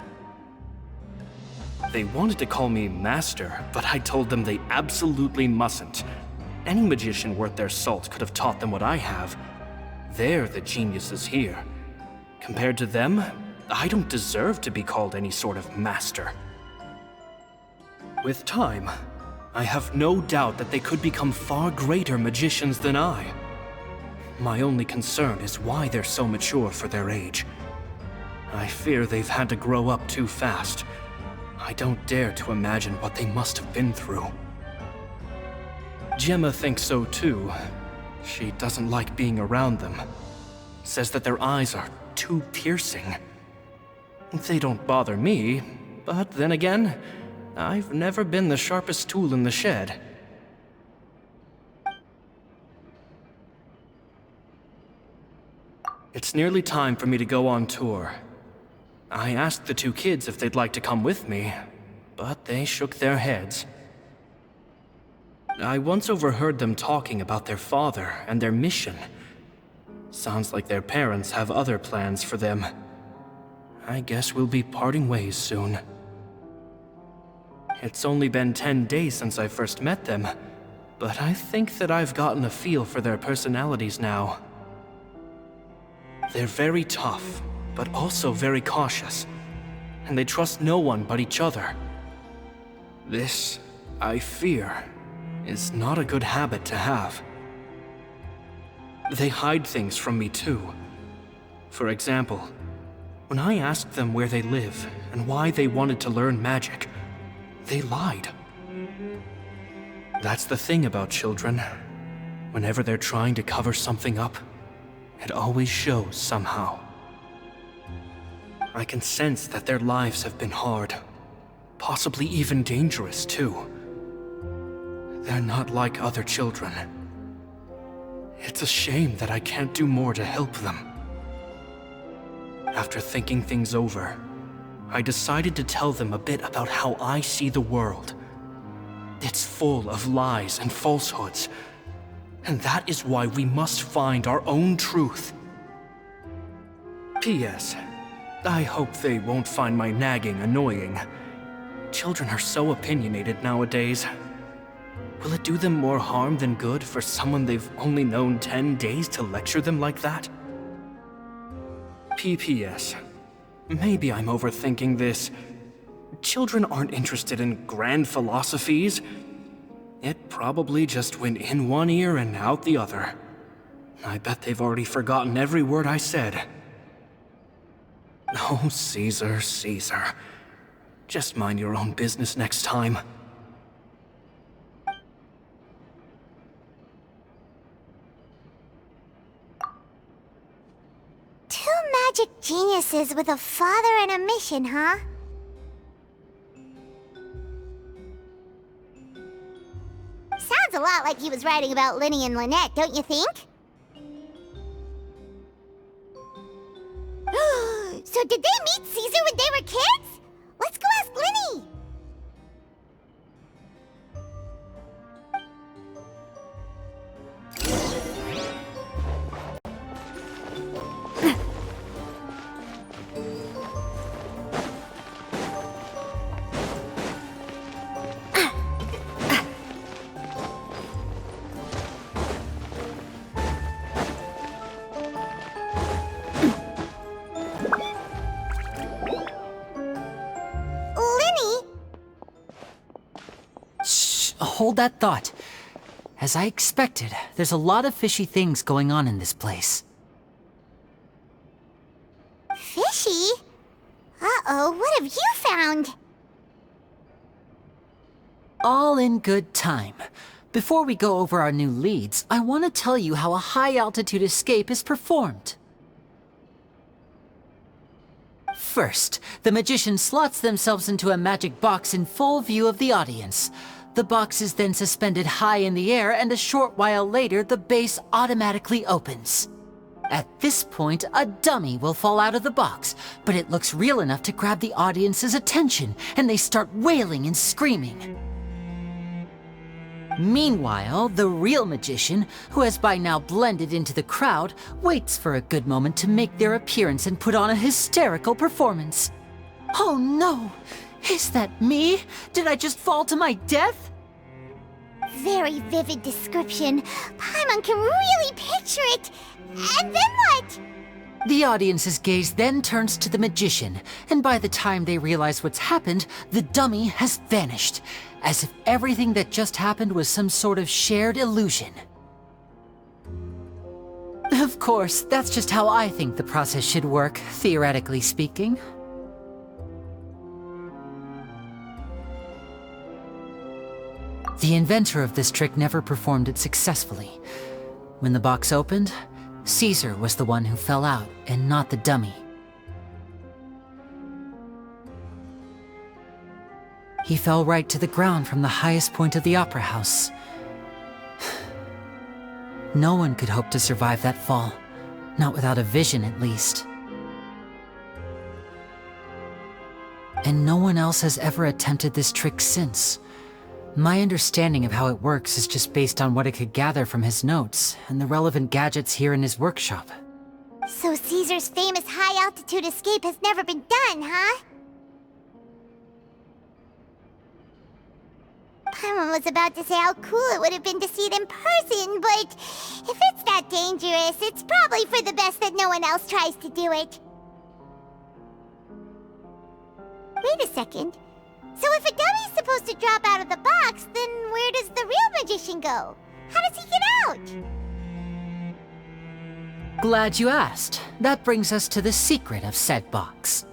They wanted to call me Master, but I told them they absolutely mustn't. Any magician worth their salt could have taught them what I have. They're the geniuses here. Compared to them, I don't deserve to be called any sort of master. With time, I have no doubt that they could become far greater magicians than I. My only concern is why they're so mature for their age. I fear they've had to grow up too fast. I don't dare to imagine what they must have been through. Gemma thinks so too. She doesn't like being around them. Says that their eyes are too piercing. They don't bother me, but then again, I've never been the sharpest tool in the shed. It's nearly time for me to go on tour. I asked the two kids if they'd like to come with me, but they shook their heads. I once overheard them talking about their father and their mission. Sounds like their parents have other plans for them. I guess we'll be parting ways soon. It's only been 10 days since I first met them, but I think that I've gotten a feel for their personalities now. They're very tough, but also very cautious, and they trust no one but each other. This, I fear, is not a good habit to have. They hide things from me too. For example, when I asked them where they live and why they wanted to learn magic, they lied. That's the thing about children. Whenever they're trying to cover something up, it always shows somehow. I can sense that their lives have been hard, possibly even dangerous too. They're not like other children. It's a shame that I can't do more to help them. After thinking things over, I decided to tell them a bit about how I see the world. It's full of lies and falsehoods, and that is why we must find our own truth. P.S. I hope they won't find my nagging annoying. Children are so opinionated nowadays. Will it do them more harm than good for someone they've only known 10 days to lecture them like that? PPS. Maybe I'm overthinking this. Children aren't interested in grand philosophies. It probably just went in one ear and out the other. I bet they've already forgotten every word I said. Oh, Caesar, Caesar. Just mind your own business next time. Two magic geniuses with a father and a mission, huh? Sounds a lot like he was writing about Lyney and Lynette, don't you think? So did they meet Caesar when they were kids? Let's go ask Lyney! Hold that thought. As I expected, there's a lot of fishy things going on in this place. Fishy? Uh-oh, what have you found? All in good time. Before we go over our new leads, I want to tell you how a high-altitude escape is performed. First, the magician slots themselves into a magic box in full view of the audience. The box is then suspended high in the air, and a short while later, the base automatically opens. At this point, a dummy will fall out of the box, but it looks real enough to grab the audience's attention, and they start wailing and screaming. Meanwhile, the real magician, who has by now blended into the crowd, waits for a good moment to make their appearance and put on a hysterical performance. Oh no! Is that me? Did I just fall to my death? Very vivid description. Paimon can really picture it. And then what? The audience's gaze then turns to the magician, and by the time they realize what's happened, the dummy has vanished, as if everything that just happened was some sort of shared illusion. Of course, that's just how I think the process should work, theoretically speaking. The inventor of this trick never performed it successfully. When the box opened, Caesar was the one who fell out, and not the dummy. He fell right to the ground from the highest point of the opera house. No one could hope to survive that fall, not without a vision at least. And no one else has ever attempted this trick since. My understanding of how it works is just based on what I could gather from his notes and the relevant gadgets here in his workshop. So Caesar's famous high-altitude escape has never been done, huh? Paimon was about to say how cool it would have been to see it in person, but if it's that dangerous, it's probably for the best that no one else tries to do it. Wait a second. So if a dummy's supposed to drop out of the box, then where does the real magician go? How does he get out? Glad you asked. That brings us to the secret of said box.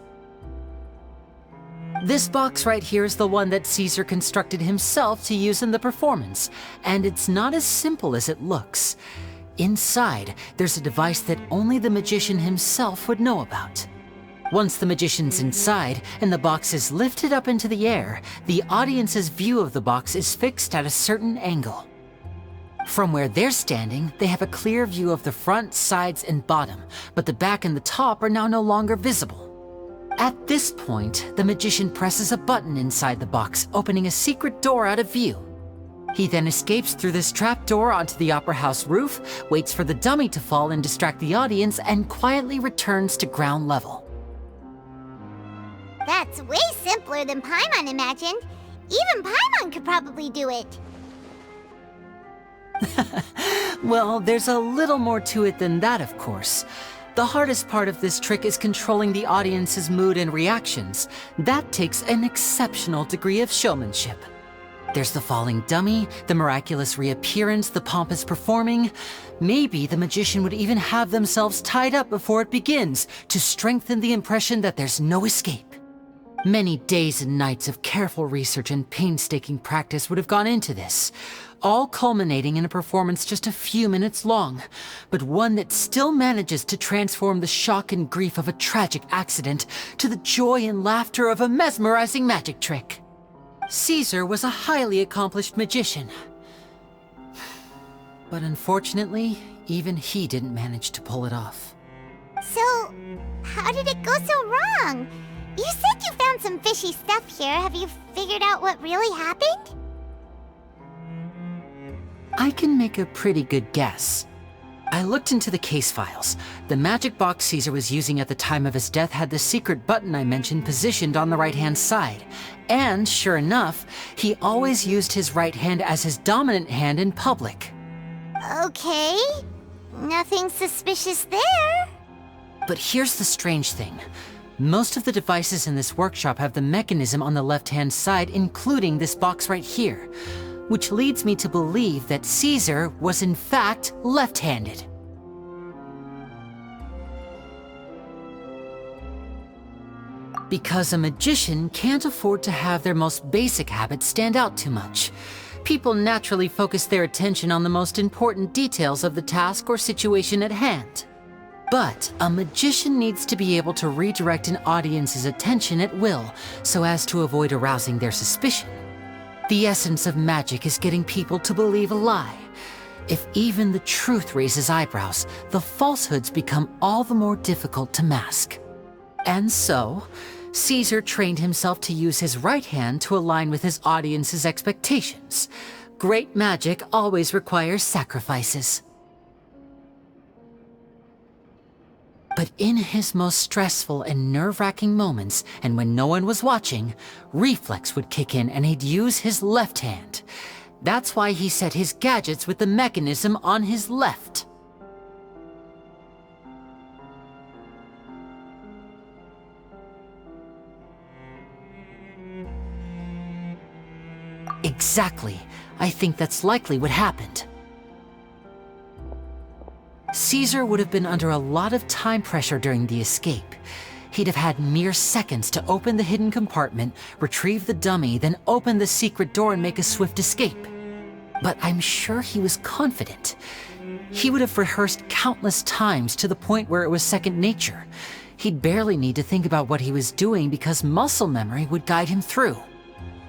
This box right here is the one that Caesar constructed himself to use in the performance, and it's not as simple as it looks. Inside, there's a device that only the magician himself would know about. Once the magician's inside and the box is lifted up into the air, the audience's view of the box is fixed at a certain angle. From where they're standing, they have a clear view of the front, sides, and bottom, but the back and the top are now no longer visible. At this point, the magician presses a button inside the box, opening a secret door out of view. He then escapes through this trapdoor onto the opera house roof, waits for the dummy to fall and distract the audience, and quietly returns to ground level. That's way simpler simpler than Paimon imagined. Even Paimon could probably do it. Well, there's a little more to it than that, of course. The hardest part of this trick is controlling the audience's mood and reactions. That takes an exceptional degree of showmanship. There's the falling dummy, the miraculous reappearance, the pompous performing. Maybe the magician would even have themselves tied up before it begins to strengthen the impression that there's no escape. Many days and nights of careful research and painstaking practice would have gone into this, all culminating in a performance just a few minutes long, but one that still manages to transform the shock and grief of a tragic accident to the joy and laughter of a mesmerizing magic trick. Caesar was a highly accomplished magician. But unfortunately, even he didn't manage to pull it off. So, how did it go so wrong? You said you found some fishy stuff here. Have you figured out what really happened? I can make a pretty good guess. I looked into the case files. The magic box Caesar was using at the time of his death had the secret button I mentioned positioned on the right-hand side. And sure enough, he always used his right hand as his dominant hand in public. Okay. Nothing suspicious there. But here's the strange thing. Most of the devices in this workshop have the mechanism on the left-hand side, including this box right here, which leads me to believe that Caesar was in fact left-handed. Because a magician can't afford to have their most basic habits stand out too much. People naturally focus their attention on the most important details of the task or situation at hand. But a magician needs to be able to redirect an audience's attention at will, so as to avoid arousing their suspicion. The essence of magic is getting people to believe a lie. If even the truth raises eyebrows, the falsehoods become all the more difficult to mask. And so, Caesar trained himself to use his right hand to align with his audience's expectations. Great magic always requires sacrifices. But in his most stressful and nerve-wracking moments, and when no one was watching, reflex would kick in and he'd use his left hand. That's why he set his gadgets with the mechanism on his left. Exactly. I think that's likely what happened. Caesar would have been under a lot of time pressure during the escape. He'd have had mere seconds to open the hidden compartment, retrieve the dummy, then open the secret door and make a swift escape. But I'm sure he was confident. He would have rehearsed countless times to the point where it was second nature. He'd barely need to think about what he was doing because muscle memory would guide him through.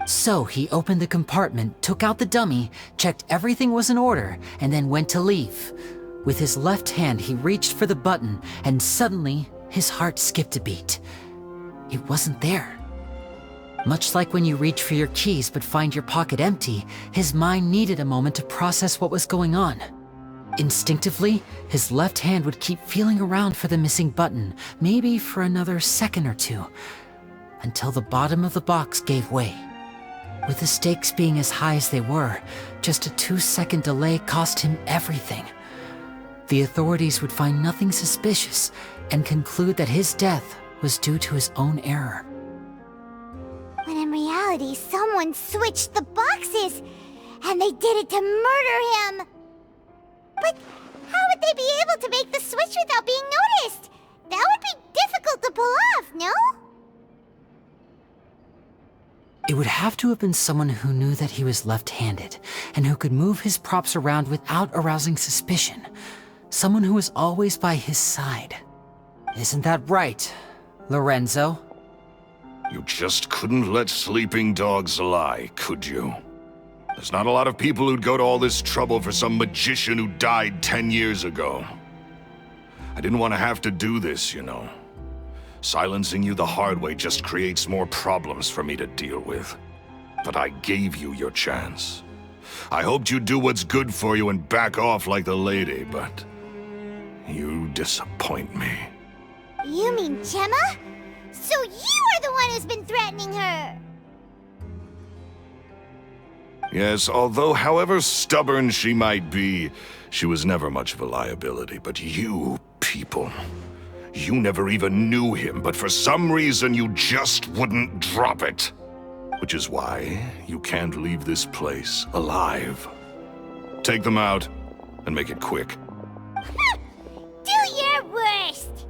So he opened the compartment, took out the dummy, checked everything was in order, and then went to leave. With his left hand, he reached for the button, and suddenly, his heart skipped a beat. It wasn't there. Much like when you reach for your keys but find your pocket empty, his mind needed a moment to process what was going on. Instinctively, his left hand would keep feeling around for the missing button, maybe for another second or two, until the bottom of the box gave way. With the stakes being as high as they were, just a 2-second delay cost him everything. The authorities would find nothing suspicious and conclude that his death was due to his own error. When in reality, someone switched the boxes, and they did it to murder him. But how would they be able to make the switch without being noticed? That would be difficult to pull off, no? It would have to have been someone who knew that he was left-handed and who could move his props around without arousing suspicion. Someone who was always by his side. Isn't that right, Lorenzo? You just couldn't let sleeping dogs lie, could you? There's not a lot of people who'd go to all this trouble for some magician who died 10 years ago. I didn't want to have to do this, you know. Silencing you the hard way just creates more problems for me to deal with. But I gave you your chance. I hoped you'd do what's good for you and back off like the lady, but you disappoint me. You mean Gemma? So you are the one who's been threatening her. Yes, although however stubborn she might be, she was never much of a liability. But you people, you never even knew him, but for some reason you just wouldn't drop it. Which is why you can't leave this place alive. Take them out, and make it quick. Do your worst!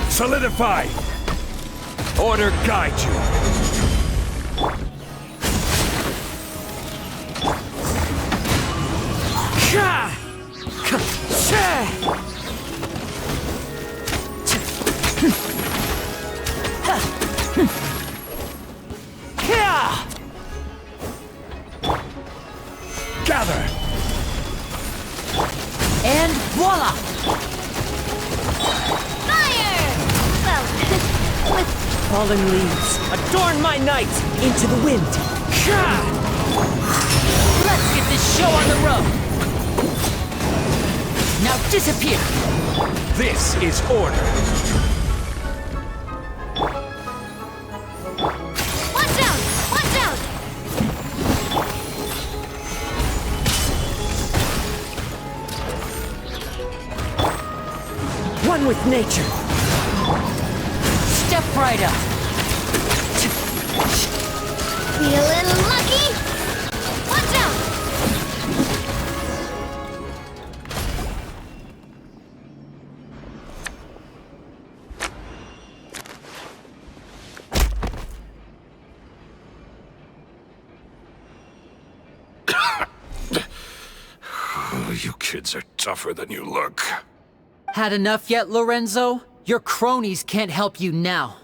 Solidify! Order guide you! Gather! And voila! Fire! Well, with Fallen leaves, adorn my night into the wind. Let's get this show on the road! Now disappear! This is order! watch out! Watch out! One with nature. Step right up! Feeling lucky? Watch out! You kids are tougher than you look. Had enough yet, Lorenzo? Your cronies can't help you now.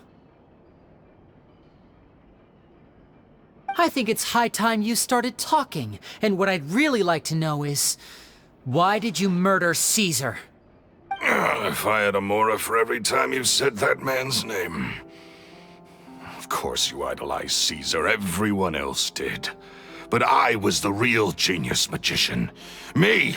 I think it's high time you started talking, and what I'd really like to know is, why did you murder Caesar? If I had a Mora for every time you said that man's name. Of course you idolized Caesar, everyone else did. But I was the real genius magician. Me!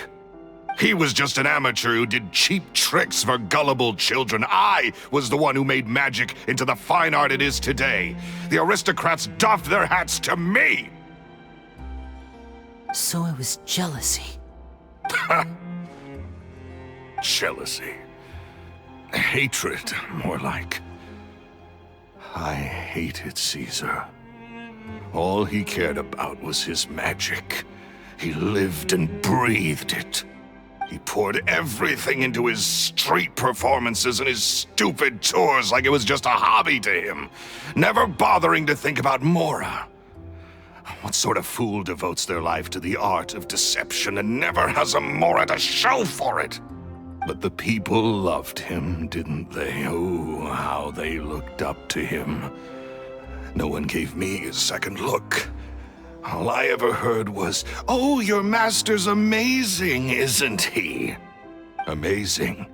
He was just an amateur who did cheap tricks for gullible children. I was the one who made magic into the fine art it is today. The aristocrats doffed their hats to me! So it was jealousy. Jealousy. Hatred, more like. I hated Caesar. All he cared about was his magic. He lived and breathed it. He poured everything into his street performances and his stupid tours like it was just a hobby to him, never bothering to think about Mora. What sort of fool devotes their life to the art of deception and never has a Mora to show for it? But the people loved him, didn't they? Oh, how they looked up to him. No one gave me a second look. All I ever heard was, "Oh, your master's amazing, isn't he?" Amazing.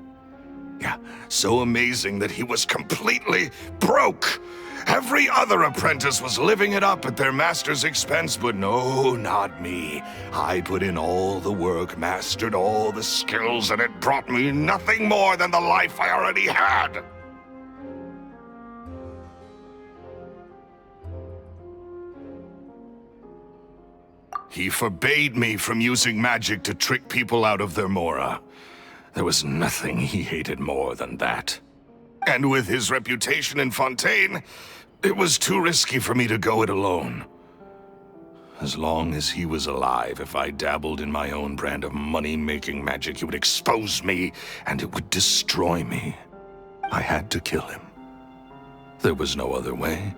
Yeah, so amazing that he was completely broke. Every other apprentice was living it up at their master's expense, but no, not me. I put in all the work, mastered all the skills, and it brought me nothing more than the life I already had. He forbade me from using magic to trick people out of their Mora. There was nothing he hated more than that. And with his reputation in Fontaine, it was too risky for me to go it alone. As long as he was alive, if I dabbled in my own brand of money-making magic, he would expose me, and it would destroy me. I had to kill him. There was no other way.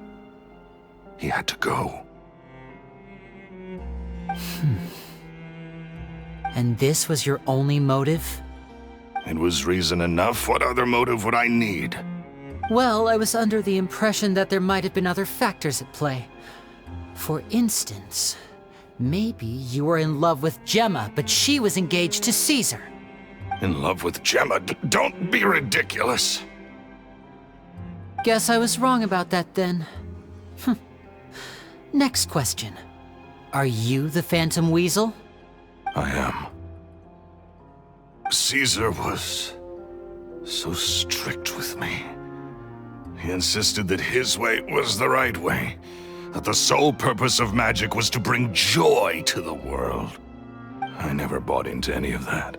He had to go. And this was your only motive? It was reason enough. What other motive would I need? Well, I was under the impression that there might have been other factors at play. For instance, maybe you were in love with Gemma, but she was engaged to Caesar. In love with Gemma? Don't be ridiculous. Guess I was wrong about that then. Next question. Are you the Phantom Weasel? I am. Caesar was so strict with me. He insisted that his way was the right way, that the sole purpose of magic was to bring joy to the world. I never bought into any of that.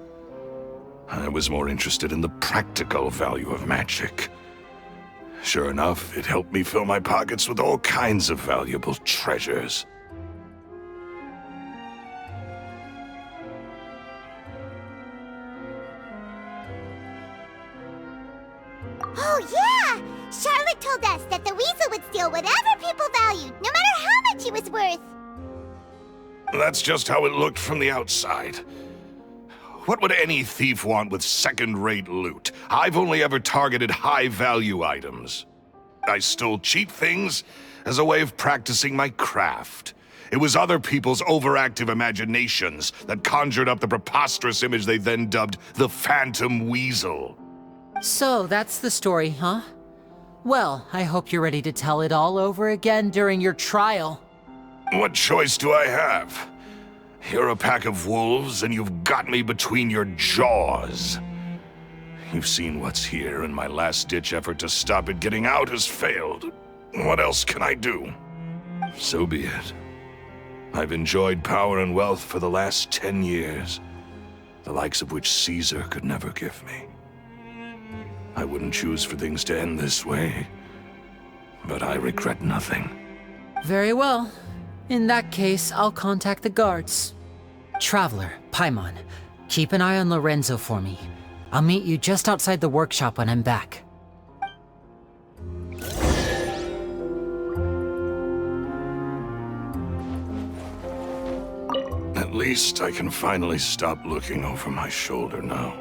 I was more interested in the practical value of magic. Sure enough, it helped me fill my pockets with all kinds of valuable treasures. Oh, yeah! Charlotte told us that the weasel would steal whatever people valued, no matter how much it was worth. That's just how it looked from the outside. What would any thief want with second-rate loot? I've only ever targeted high-value items. I stole cheap things as a way of practicing my craft. It was other people's overactive imaginations that conjured up the preposterous image they then dubbed the Phantom Weasel. So that's the story, huh? Well, I hope you're ready to tell it all over again during your trial. What choice do I have? You're a pack of wolves, and you've got me between your jaws. You've seen what's here, and my last-ditch effort to stop it getting out has failed. What else can I do? So be it. I've enjoyed power and wealth for the last 10 years, the likes of which Caesar could never give me. I wouldn't choose for things to end this way, but I regret nothing. Very well. In that case, I'll contact the guards. Traveler, Paimon, keep an eye on Lorenzo for me. I'll meet you just outside the workshop when I'm back. At least I can finally stop looking over my shoulder now.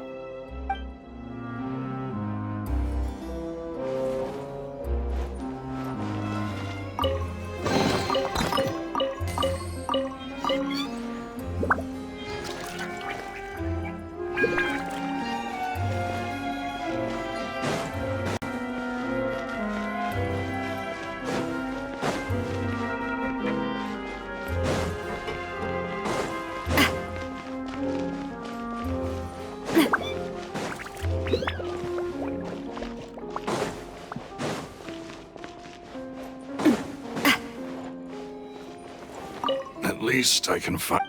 At least I can find...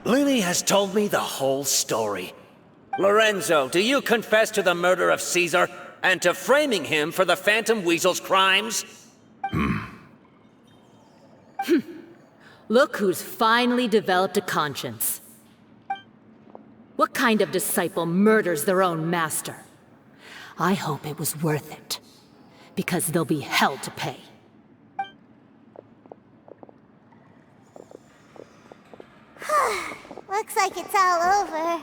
Lyney has told me the whole story. Lorenzo, do you confess to the murder of Caesar and to framing him for the Phantom Weasel's crimes? Look who's finally developed a conscience. What kind of disciple murders their own master? I hope it was worth it, because they'll be hell to pay. Looks like it's all over.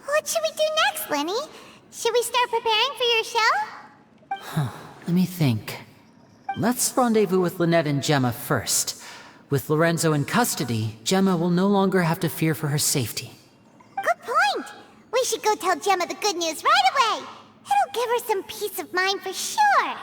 What should we do next, Lyney? Should we start preparing for your show? Let me think. Let's rendezvous with Lynette and Gemma first. With Lorenzo in custody, Gemma will no longer have to fear for her safety. Good point! We should go tell Gemma the good news right away! It'll give her some peace of mind for sure!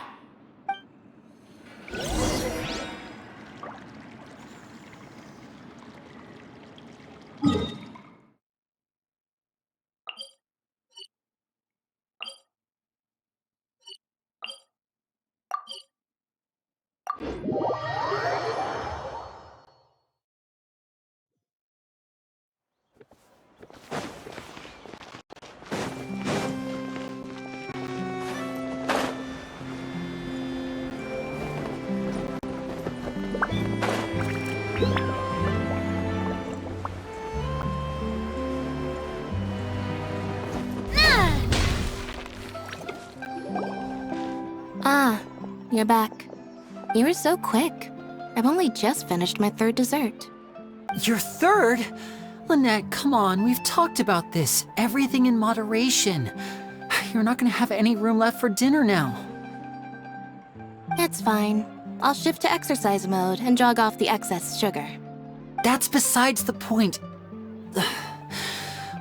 You're back. You were so quick. I've only just finished my third dessert. Your third? Lynette, come on, we've talked about this. Everything in moderation. You're not gonna have any room left for dinner now. It's fine. I'll shift to exercise mode and jog off the excess sugar. That's besides the point.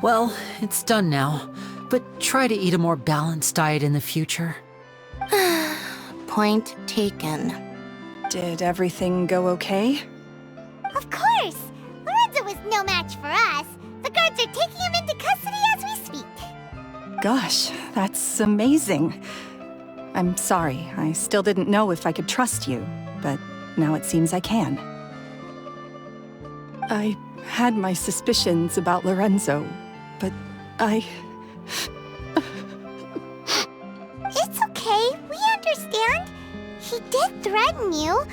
Well, it's done now, but try to eat a more balanced diet in the future. Point taken. Did everything go okay? Of course! Lorenzo was no match for us. The guards are taking him into custody as we speak. Gosh, that's amazing. I'm sorry, I still didn't know if I could trust you, but now it seems I can. I had my suspicions about Lorenzo, but It's okay, we understand. He did threaten you.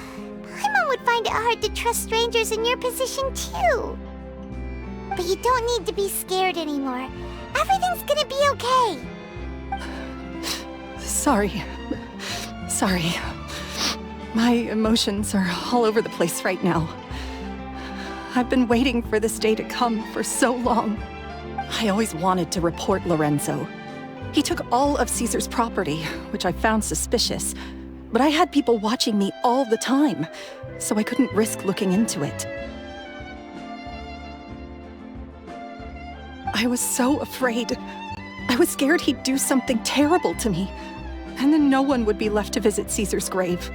Paimon would find it hard to trust strangers in your position too. But you don't need to be scared anymore. Everything's gonna be okay. Sorry. My emotions are all over the place right now. I've been waiting for this day to come for so long. I always wanted to report Lorenzo. He took all of Caesar's property, which I found suspicious, but I had people watching me all the time, so I couldn't risk looking into it. I was so afraid. I was scared he'd do something terrible to me, and then no one would be left to visit Caesar's grave.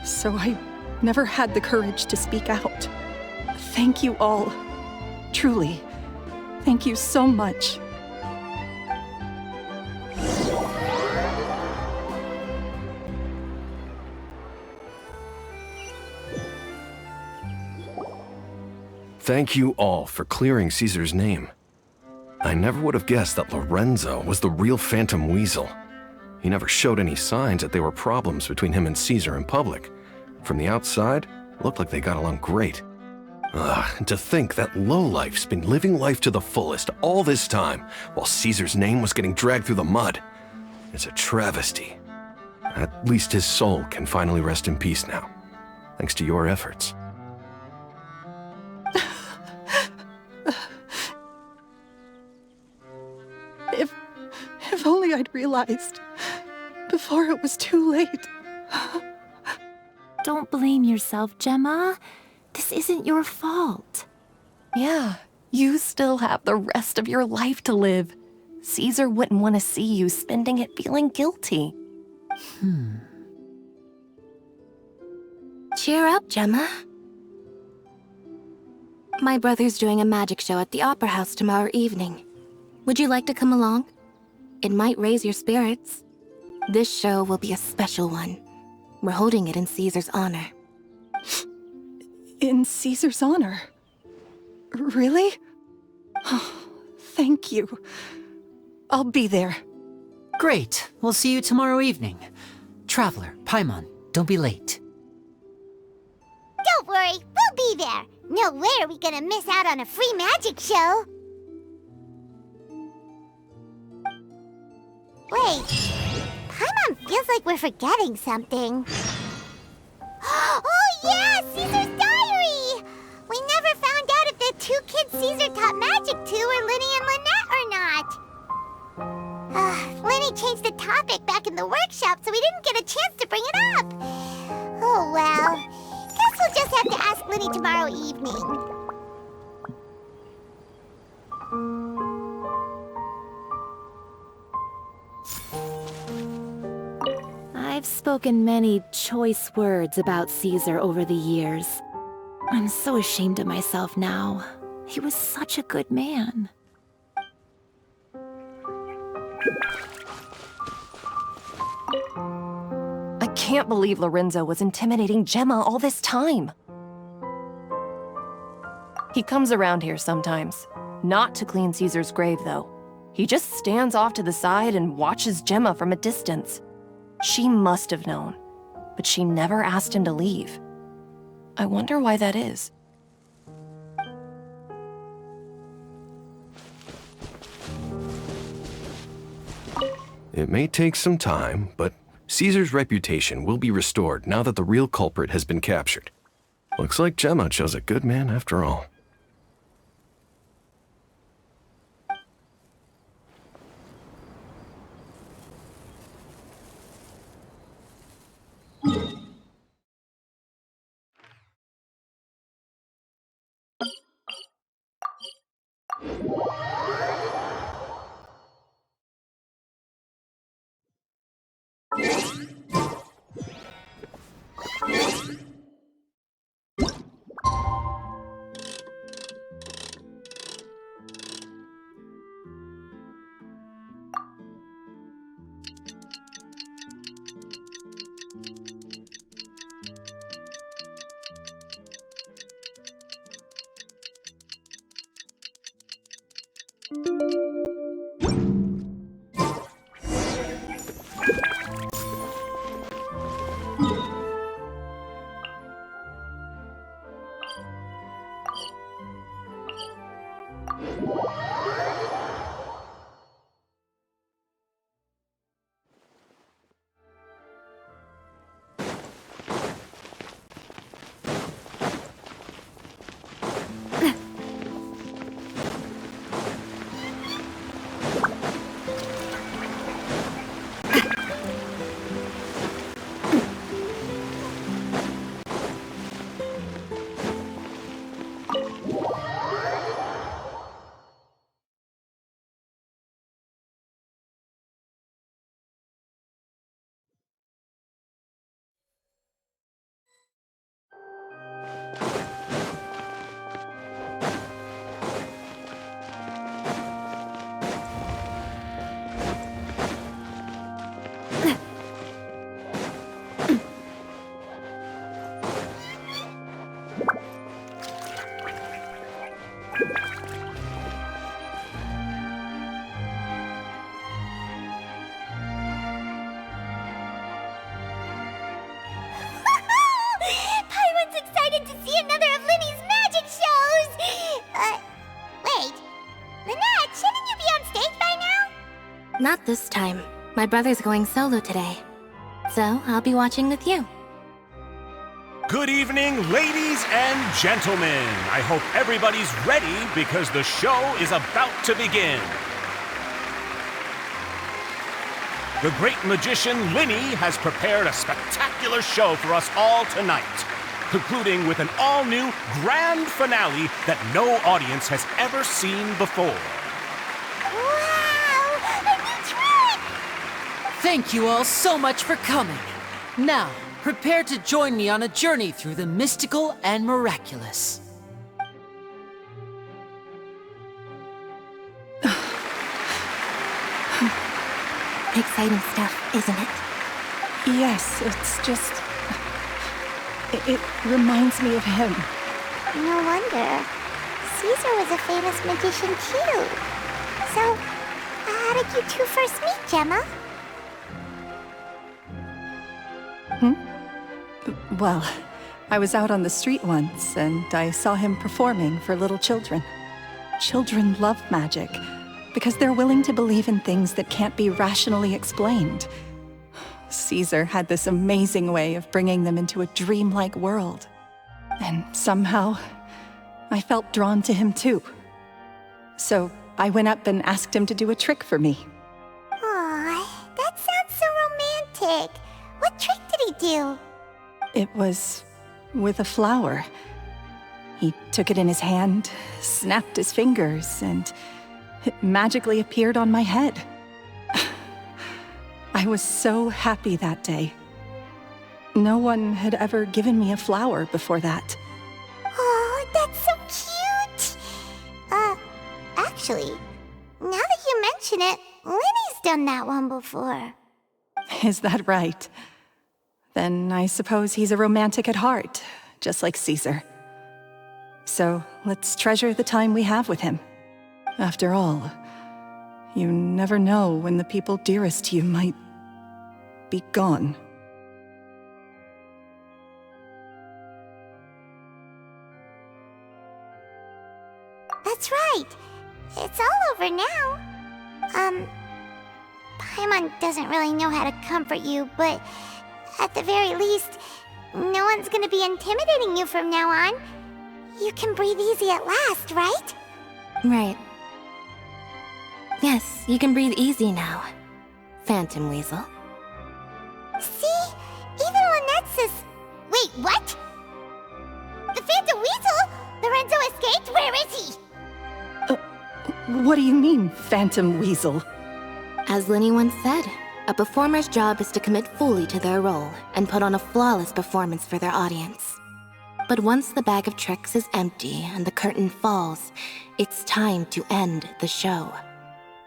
So I never had the courage to speak out. Thank you all. Truly. Thank you so much. Thank you all for clearing Caesar's name. I never would have guessed that Lorenzo was the real Phantom Weasel. He never showed any signs that there were problems between him and Caesar in public. From the outside, it looked like they got along great. And to think that lowlife's been living life to the fullest all this time, while Caesar's name was getting dragged through the mud. It's a travesty. At least his soul can finally rest in peace now, thanks to your efforts. If only I'd realized before it was too late. Don't blame yourself, Gemma. This isn't your fault. Yeah, you still have the rest of your life to live. Caesar wouldn't want to see you spending it feeling guilty. Cheer up, Gemma. My brother's doing a magic show at the Opera House tomorrow evening. Would you like to come along? It might raise your spirits. This show will be a special one. We're holding it in Caesar's honor. In Caesar's honor? Really? Oh, thank you. I'll be there. Great. We'll see you tomorrow evening. Traveler, Paimon, don't be late. Don't worry, we'll be there. No way are we gonna miss out on a free magic show. Wait, Paimon feels like we're forgetting something. Oh yeah, Caesar's diary! We never found out if the two kids Caesar taught magic to were Lyney and Lynette or not. Lyney changed the topic back in the workshop, so we didn't get a chance to bring it up. Oh well, guess we'll just have to ask Lyney tomorrow evening. I've spoken many choice words about Caesar over the years. I'm so ashamed of myself now. He was such a good man. I can't believe Lorenzo was intimidating Gemma all this time. He comes around here sometimes. Not to clean Caesar's grave, though. He just stands off to the side and watches Gemma from a distance. She must have known, but she never asked him to leave. I wonder why that is. It may take some time, but Caesar's reputation will be restored now that the real culprit has been captured. Looks like Gemma chose a good man after all. Paimon's excited to see another of Lyney's magic shows! Wait. Lynette, shouldn't you be on stage by now? Not this time. My brother's going solo today. So I'll be watching with you. Good evening, ladies and gentlemen. I hope everybody's ready because the show is about to begin. The great magician Lyney has prepared a spectacular show for us all tonight, concluding with an all-new grand finale that no audience has ever seen before. Wow! A new trick! Thank you all so much for coming. Now, prepare to join me on a journey through the mystical and miraculous. Exciting stuff, isn't it? Yes, it's just... It reminds me of him. No wonder. Caesar was a famous magician too. So, how did you two first meet, Gemma? Well, I was out on the street once, and I saw him performing for little children. Children love magic, because they're willing to believe in things that can't be rationally explained. Caesar had this amazing way of bringing them into a dreamlike world. And somehow, I felt drawn to him too. So I went up and asked him to do a trick for me. Aw, that sounds so romantic. What trick did he do? It was with a flower. He took it in his hand, snapped his fingers, and it magically appeared on my head. I was so happy that day. No one had ever given me a flower before that. Oh, that's so cute! Actually, now that you mention it, Lyney's done that one before. Is that right? Then I suppose he's a romantic at heart, just like Caesar. So let's treasure the time we have with him. After all, you never know when the people dearest to you might be gone. That's right. It's all over now. Paimon doesn't really know how to comfort you, but at the very least, no one's gonna be intimidating you from now on. You can breathe easy at last, right? Right. Yes, you can breathe easy now, Phantom Weasel. See? Even Lynette says... Wait, what? The Phantom Weasel? Lorenzo escaped? Where is he? What do you mean, Phantom Weasel? As Lyney once said, a performer's job is to commit fully to their role and put on a flawless performance for their audience. But once the bag of tricks is empty and the curtain falls, it's time to end the show.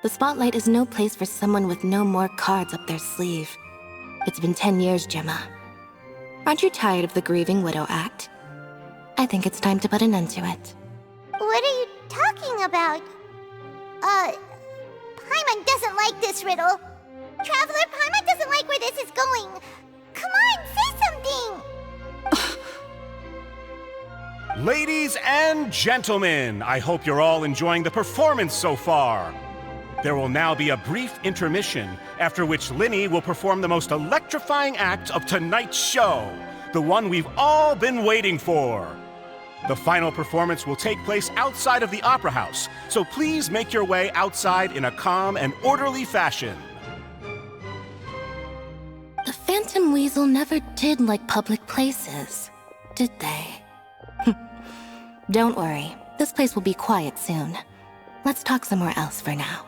The spotlight is no place for someone with no more cards up their sleeve. It's been 10 years, Gemma. Aren't you tired of the grieving widow act? I think it's time to put an end to it. What are you talking about? Paimon doesn't like this riddle. Traveler, Paimon doesn't like where this is going. Come on, say something! Ladies and gentlemen, I hope you're all enjoying the performance so far. There will now be a brief intermission, after which Lyney will perform the most electrifying act of tonight's show, the one we've all been waiting for. The final performance will take place outside of the Opera House, so please make your way outside in a calm and orderly fashion. The Phantom Weasel never did like public places, did they? Don't worry, this place will be quiet soon. Let's talk somewhere else for now.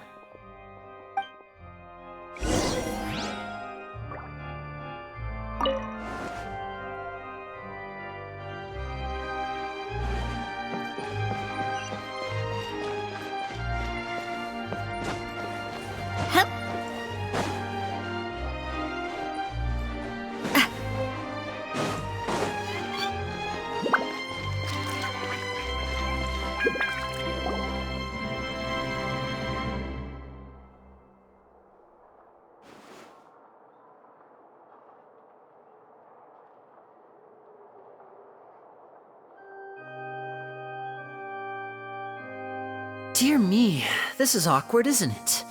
Dear me, this is awkward, isn't it?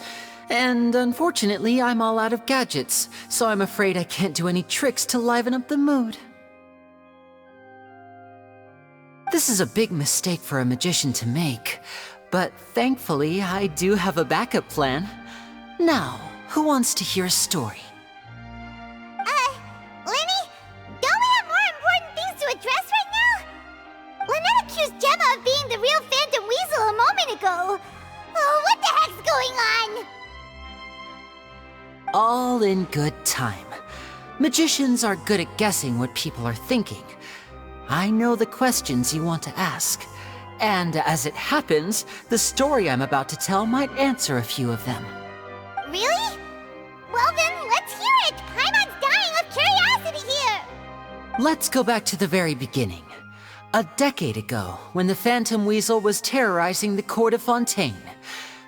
And unfortunately, I'm all out of gadgets, so I'm afraid I can't do any tricks to liven up the mood. This is a big mistake for a magician to make, but thankfully, I do have a backup plan. Now, who wants to hear a story? Lyney? Don't we have more important things to address right now? Lynette accused Gemma of being the real Phantom Weasel a moment ago. Oh, what the heck's going on? All in good time. Magicians are good at guessing what people are thinking. I know the questions you want to ask. And as it happens, the story I'm about to tell might answer a few of them. Really? Well then, let's hear it! Paimon's dying of curiosity here! Let's go back to the very beginning. A decade ago, when the Phantom Weasel was terrorizing the court of Fontaine.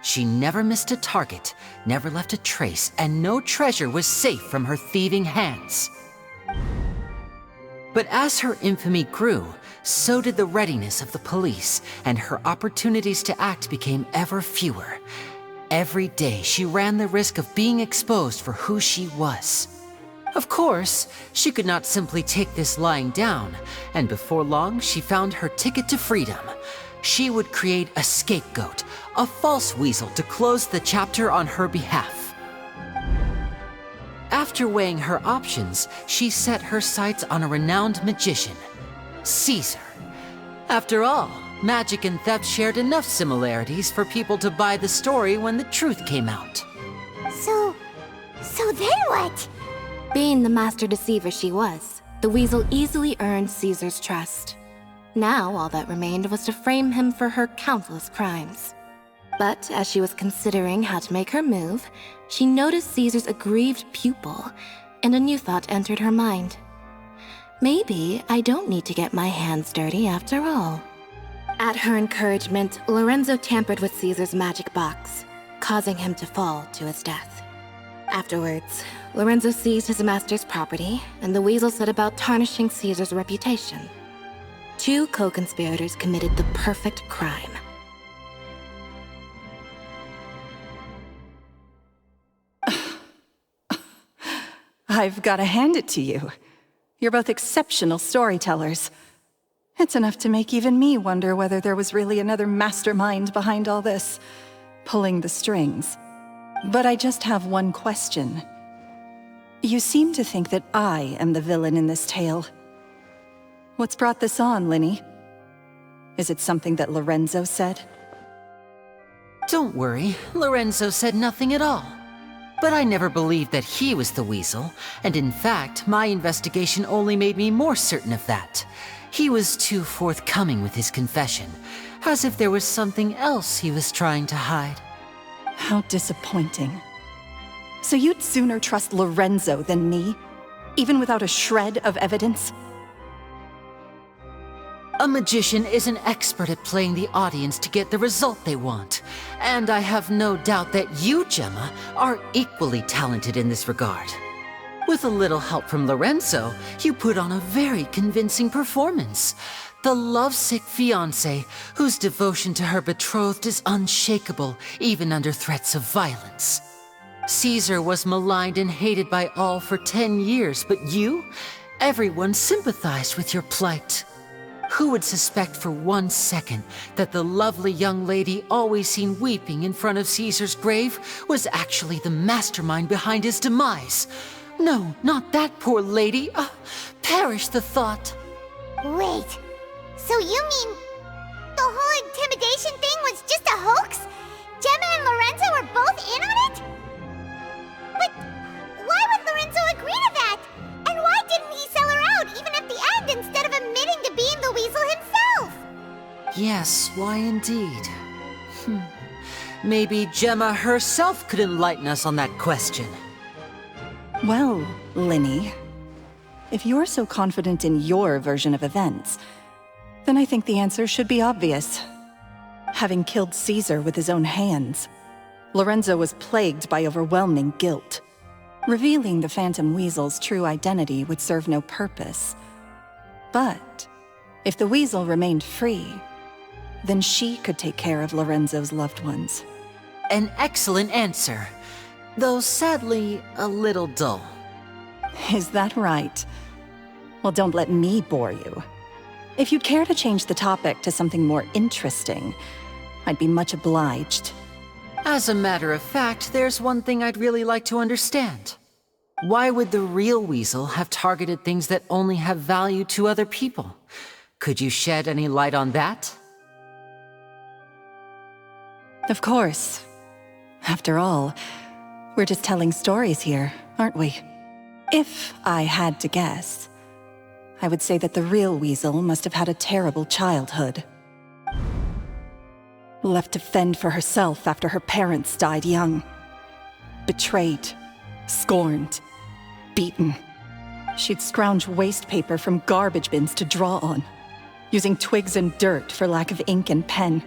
She never missed a target, never left a trace, and no treasure was safe from her thieving hands. But as her infamy grew, so did the readiness of the police, and her opportunities to act became ever fewer. Every day, she ran the risk of being exposed for who she was. Of course, she could not simply take this lying down, and before long, she found her ticket to freedom. She would create a scapegoat, a false weasel to close the chapter on her behalf. After weighing her options, she set her sights on a renowned magician, Caesar. After all, magic and theft shared enough similarities for people to buy the story when the truth came out. So then what? Being the master deceiver she was, the weasel easily earned Caesar's trust. Now all that remained was to frame him for her countless crimes. But as she was considering how to make her move, she noticed Caesar's aggrieved pupil, and a new thought entered her mind. Maybe I don't need to get my hands dirty after all. At her encouragement, Lorenzo tampered with Caesar's magic box, causing him to fall to his death. Afterwards, Lorenzo seized his master's property, and the weasel set about tarnishing Caesar's reputation. Two co-conspirators committed the perfect crime. I've got to hand it to you. You're both exceptional storytellers. It's enough to make even me wonder whether there was really another mastermind behind all this, pulling the strings. But I just have one question. You seem to think that I am the villain in this tale. What's brought this on, Lyney? Is it something that Lorenzo said? Don't worry, Lorenzo said nothing at all. But I never believed that he was the weasel, and in fact, my investigation only made me more certain of that. He was too forthcoming with his confession, as if there was something else he was trying to hide. How disappointing. So you'd sooner trust Lorenzo than me, even without a shred of evidence? A magician is an expert at playing the audience to get the result they want. And I have no doubt that you, Gemma, are equally talented in this regard. With a little help from Lorenzo, you put on a very convincing performance. the lovesick fiancé whose devotion to her betrothed is unshakable, even under threats of violence. Caesar was maligned and hated by all for 10 years, but you? Everyone sympathized with your plight. Who would suspect for 1 second that the lovely young lady always seen weeping in front of Caesar's grave was actually the mastermind behind his demise? No, not that poor lady. Perish the thought. Wait, so you mean the whole intimidation thing was just a hoax? Gemma and Lorenzo were both in on it? But why would Lorenzo agree to that? And why didn't he sell her out even at the end instead of admitting to being the weasel himself? Yes, why indeed? Maybe Gemma herself could enlighten us on that question. Well, Lyney, if you're so confident in your version of events, then I think the answer should be obvious. Having killed Caesar with his own hands, Lorenzo was plagued by overwhelming guilt. Revealing the Phantom Weasel's true identity would serve no purpose. But if the Weasel remained free, then she could take care of Lorenzo's loved ones. An excellent answer, though sadly a little dull. Is that right? Well, don't let me bore you. If you'd care to change the topic to something more interesting, I'd be much obliged. As a matter of fact, there's one thing I'd really like to understand. Why would the real weasel have targeted things that only have value to other people? Could you shed any light on that? Of course. After all, we're just telling stories here, aren't we? If I had to guess, I would say that the real weasel must have had a terrible childhood. Left to fend for herself after her parents died young. Betrayed, scorned, beaten. She'd scrounge waste paper from garbage bins to draw on, using twigs and dirt for lack of ink and pen.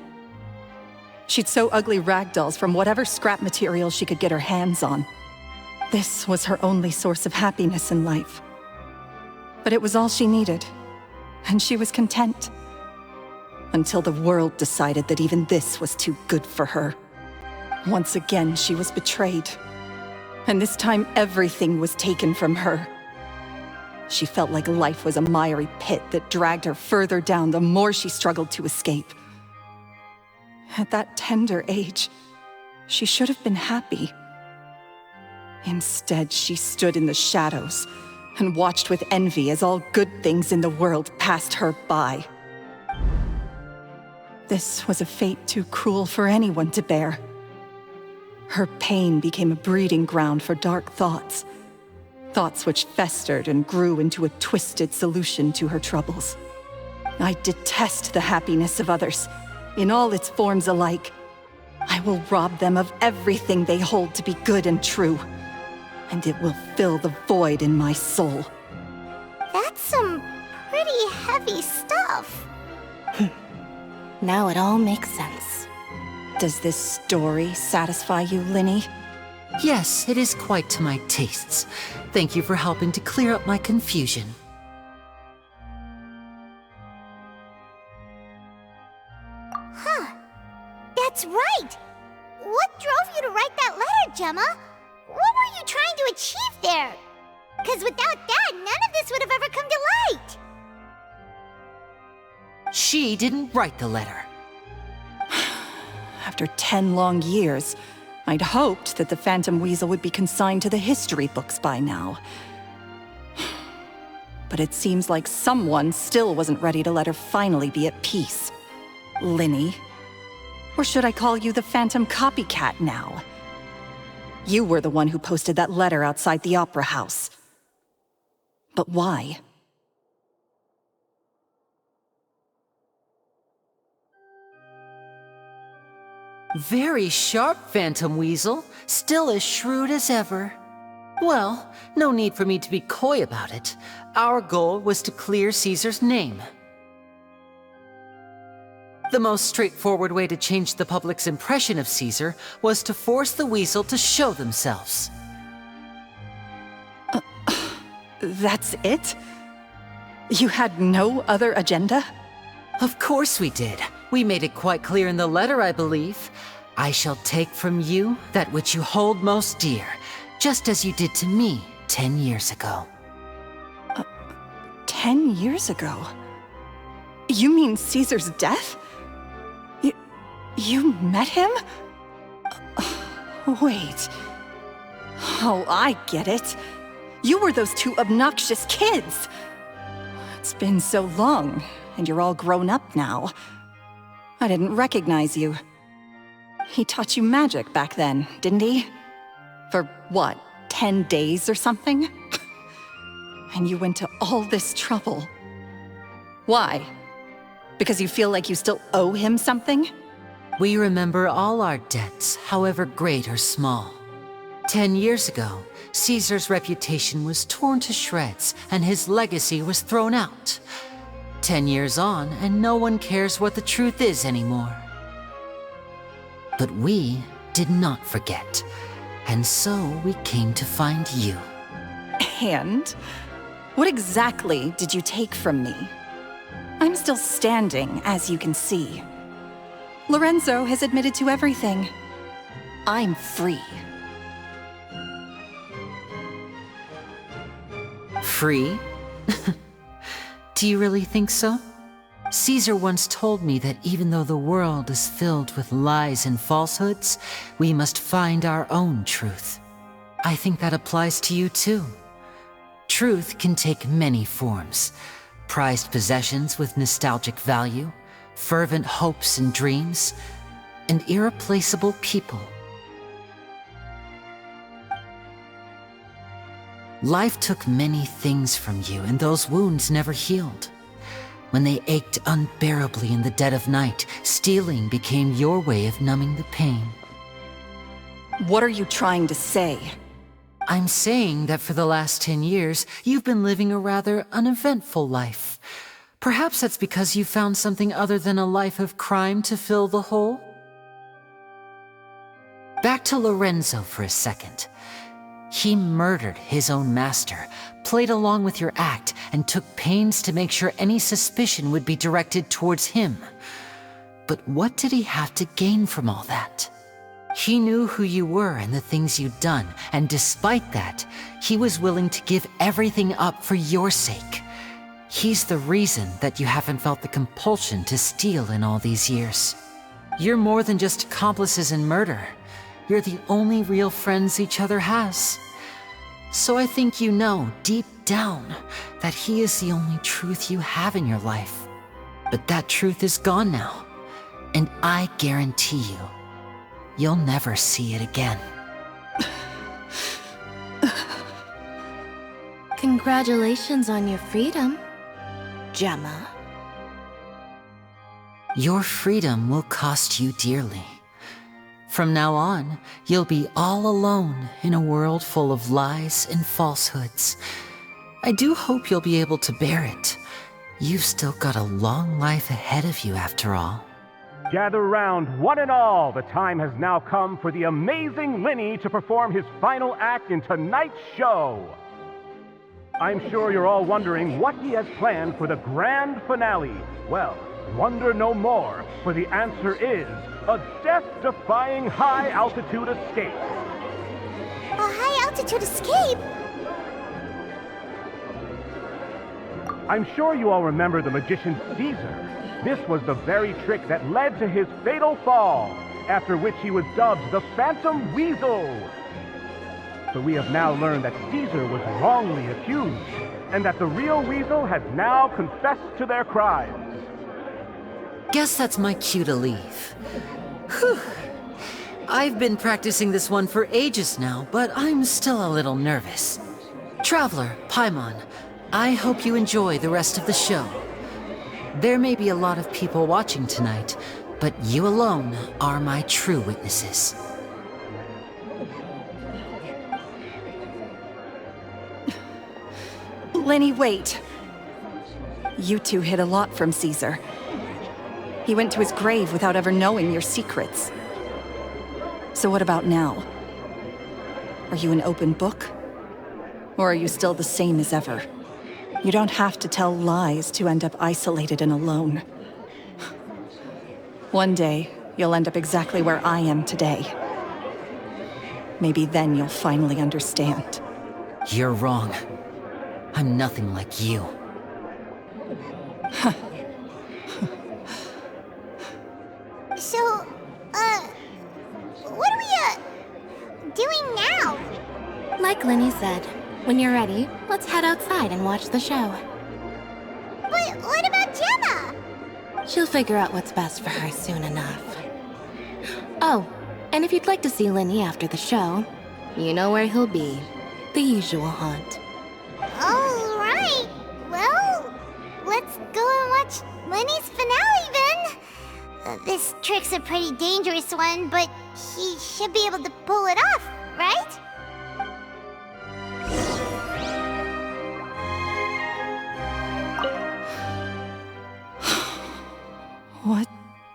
She'd sew ugly rag dolls from whatever scrap material she could get her hands on. This was her only source of happiness in life. But it was all she needed, and she was content. Until the world decided that even this was too good for her. Once again, she was betrayed. And this time, everything was taken from her. She felt like life was a miry pit that dragged her further down the more she struggled to escape. At that tender age, she should have been happy. Instead, she stood in the shadows and watched with envy as all good things in the world passed her by. This was a fate too cruel for anyone to bear. Her pain became a breeding ground for dark thoughts. Thoughts which festered and grew into a twisted solution to her troubles. I detest the happiness of others, in all its forms alike. I will rob them of everything they hold to be good and true, and it will fill the void in my soul. That's some pretty heavy stuff. Now it all makes sense. Does this story satisfy you, Lyney? Yes, it is quite to my tastes. Thank you for helping to clear up my confusion. Huh. That's right. What drove you to write that letter, Gemma? What were you trying to achieve there? Because without that, none of this would have ever come to light. She didn't write the letter. After 10 long years, I'd hoped that the Phantom Weasel would be consigned to the history books by now. But it seems like someone still wasn't ready to let her finally be at peace. Lyney. Or should I call you the Phantom Copycat now? You were the one who posted that letter outside the Opera House. But why? Very sharp, Phantom Weasel. Still as shrewd as ever. Well, no need for me to be coy about it. Our goal was to clear Caesar's name. The most straightforward way to change the public's impression of Caesar was to force the Weasel to show themselves. That's it? You had no other agenda? Of course we did. We made it quite clear in the letter, I believe. I shall take from you that which you hold most dear, just as you did to me 10 years ago. 10 years ago? You mean Caesar's death? You met him? Wait. Oh, I get it. You were those two obnoxious kids. It's been so long, and you're all grown up now. I didn't recognize you. He taught you magic back then, didn't he? For what, 10 days or something? And you went to all this trouble. Why? Because you feel like you still owe him something? We remember all our debts, however great or small. 10 years ago, Caesar's reputation was torn to shreds, and his legacy was thrown out. 10 years on, and no one cares what the truth is anymore. But we did not forget, and so we came to find you. And? What exactly did you take from me? I'm still standing, as you can see. Lorenzo has admitted to everything. I'm free. Free? Do you really think so? Caesar once told me that even though the world is filled with lies and falsehoods, we must find our own truth. I think that applies to you too. Truth can take many forms. Prized possessions with nostalgic value, fervent hopes and dreams, and irreplaceable people. Life took many things from you, and those wounds never healed. When they ached unbearably in the dead of night, stealing became your way of numbing the pain. What are you trying to say? I'm saying that for the last 10 years, you've been living a rather uneventful life. Perhaps that's because you found something other than a life of crime to fill the hole? Back to Lorenzo for a second. He murdered his own master, played along with your act, and took pains to make sure any suspicion would be directed towards him. But what did he have to gain from all that? He knew who you were and the things you'd done, and despite that, he was willing to give everything up for your sake. He's the reason that you haven't felt the compulsion to steal in all these years. You're more than just accomplices in murder. You're the only real friends each other has. So I think you know, deep down, that he is the only truth you have in your life. But that truth is gone now, and I guarantee you, you'll never see it again. Congratulations on your freedom, Gemma. Your freedom will cost you dearly. From now on, you'll be all alone in a world full of lies and falsehoods. I do hope you'll be able to bear it. You've still got a long life ahead of you after all. Gather round, one and all. The time has now come for the amazing Lyney to perform his final act in tonight's show. I'm sure you're all wondering what he has planned for the grand finale. Well, wonder no more, for the answer is a death-defying high-altitude escape. A high-altitude escape? I'm sure you all remember the magician Caesar. This was the very trick that led to his fatal fall, after which he was dubbed the Phantom Weasel. But we have now learned that Caesar was wrongly accused, and that the real Weasel has now confessed to their crimes. Guess that's my cue to leave. Whew. I've been practicing this one for ages now, but I'm still a little nervous. Traveler, Paimon, I hope you enjoy the rest of the show. There may be a lot of people watching tonight, but you alone are my true witnesses. Lyney, wait. You two hid a lot from Caesar. He went to his grave without ever knowing your secrets. So what about now? Are you an open book? Or are you still the same as ever? You don't have to tell lies to end up isolated and alone. One day, you'll end up exactly where I am today. Maybe then you'll finally understand. You're wrong. I'm nothing like you. So, what are we, doing now? Like Lyney said, when you're ready, let's head outside and watch the show. But what about Gemma? She'll figure out what's best for her soon enough. Oh, and if you'd like to see Lyney after the show, you know where he'll be. The usual haunt. Alright, well, let's go and watch Lyney's finale then. This trick's a pretty dangerous one, but he should be able to pull it off, right? What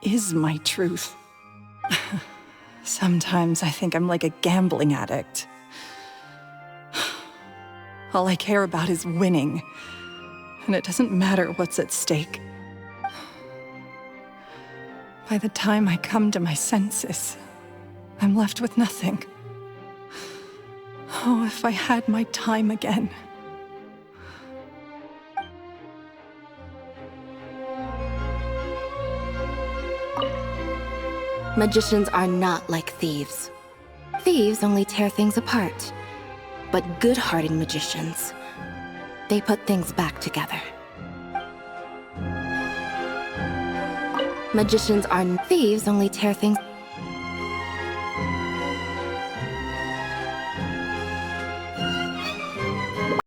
is my truth? Sometimes I think I'm like a gambling addict. All I care about is winning, and it doesn't matter what's at stake. By the time I come to my senses, I'm left with nothing. Oh, if I had my time again. Magicians are not like thieves. Thieves only tear things apart. But good-hearted magicians, they put things back together. Magicians are thieves only tear things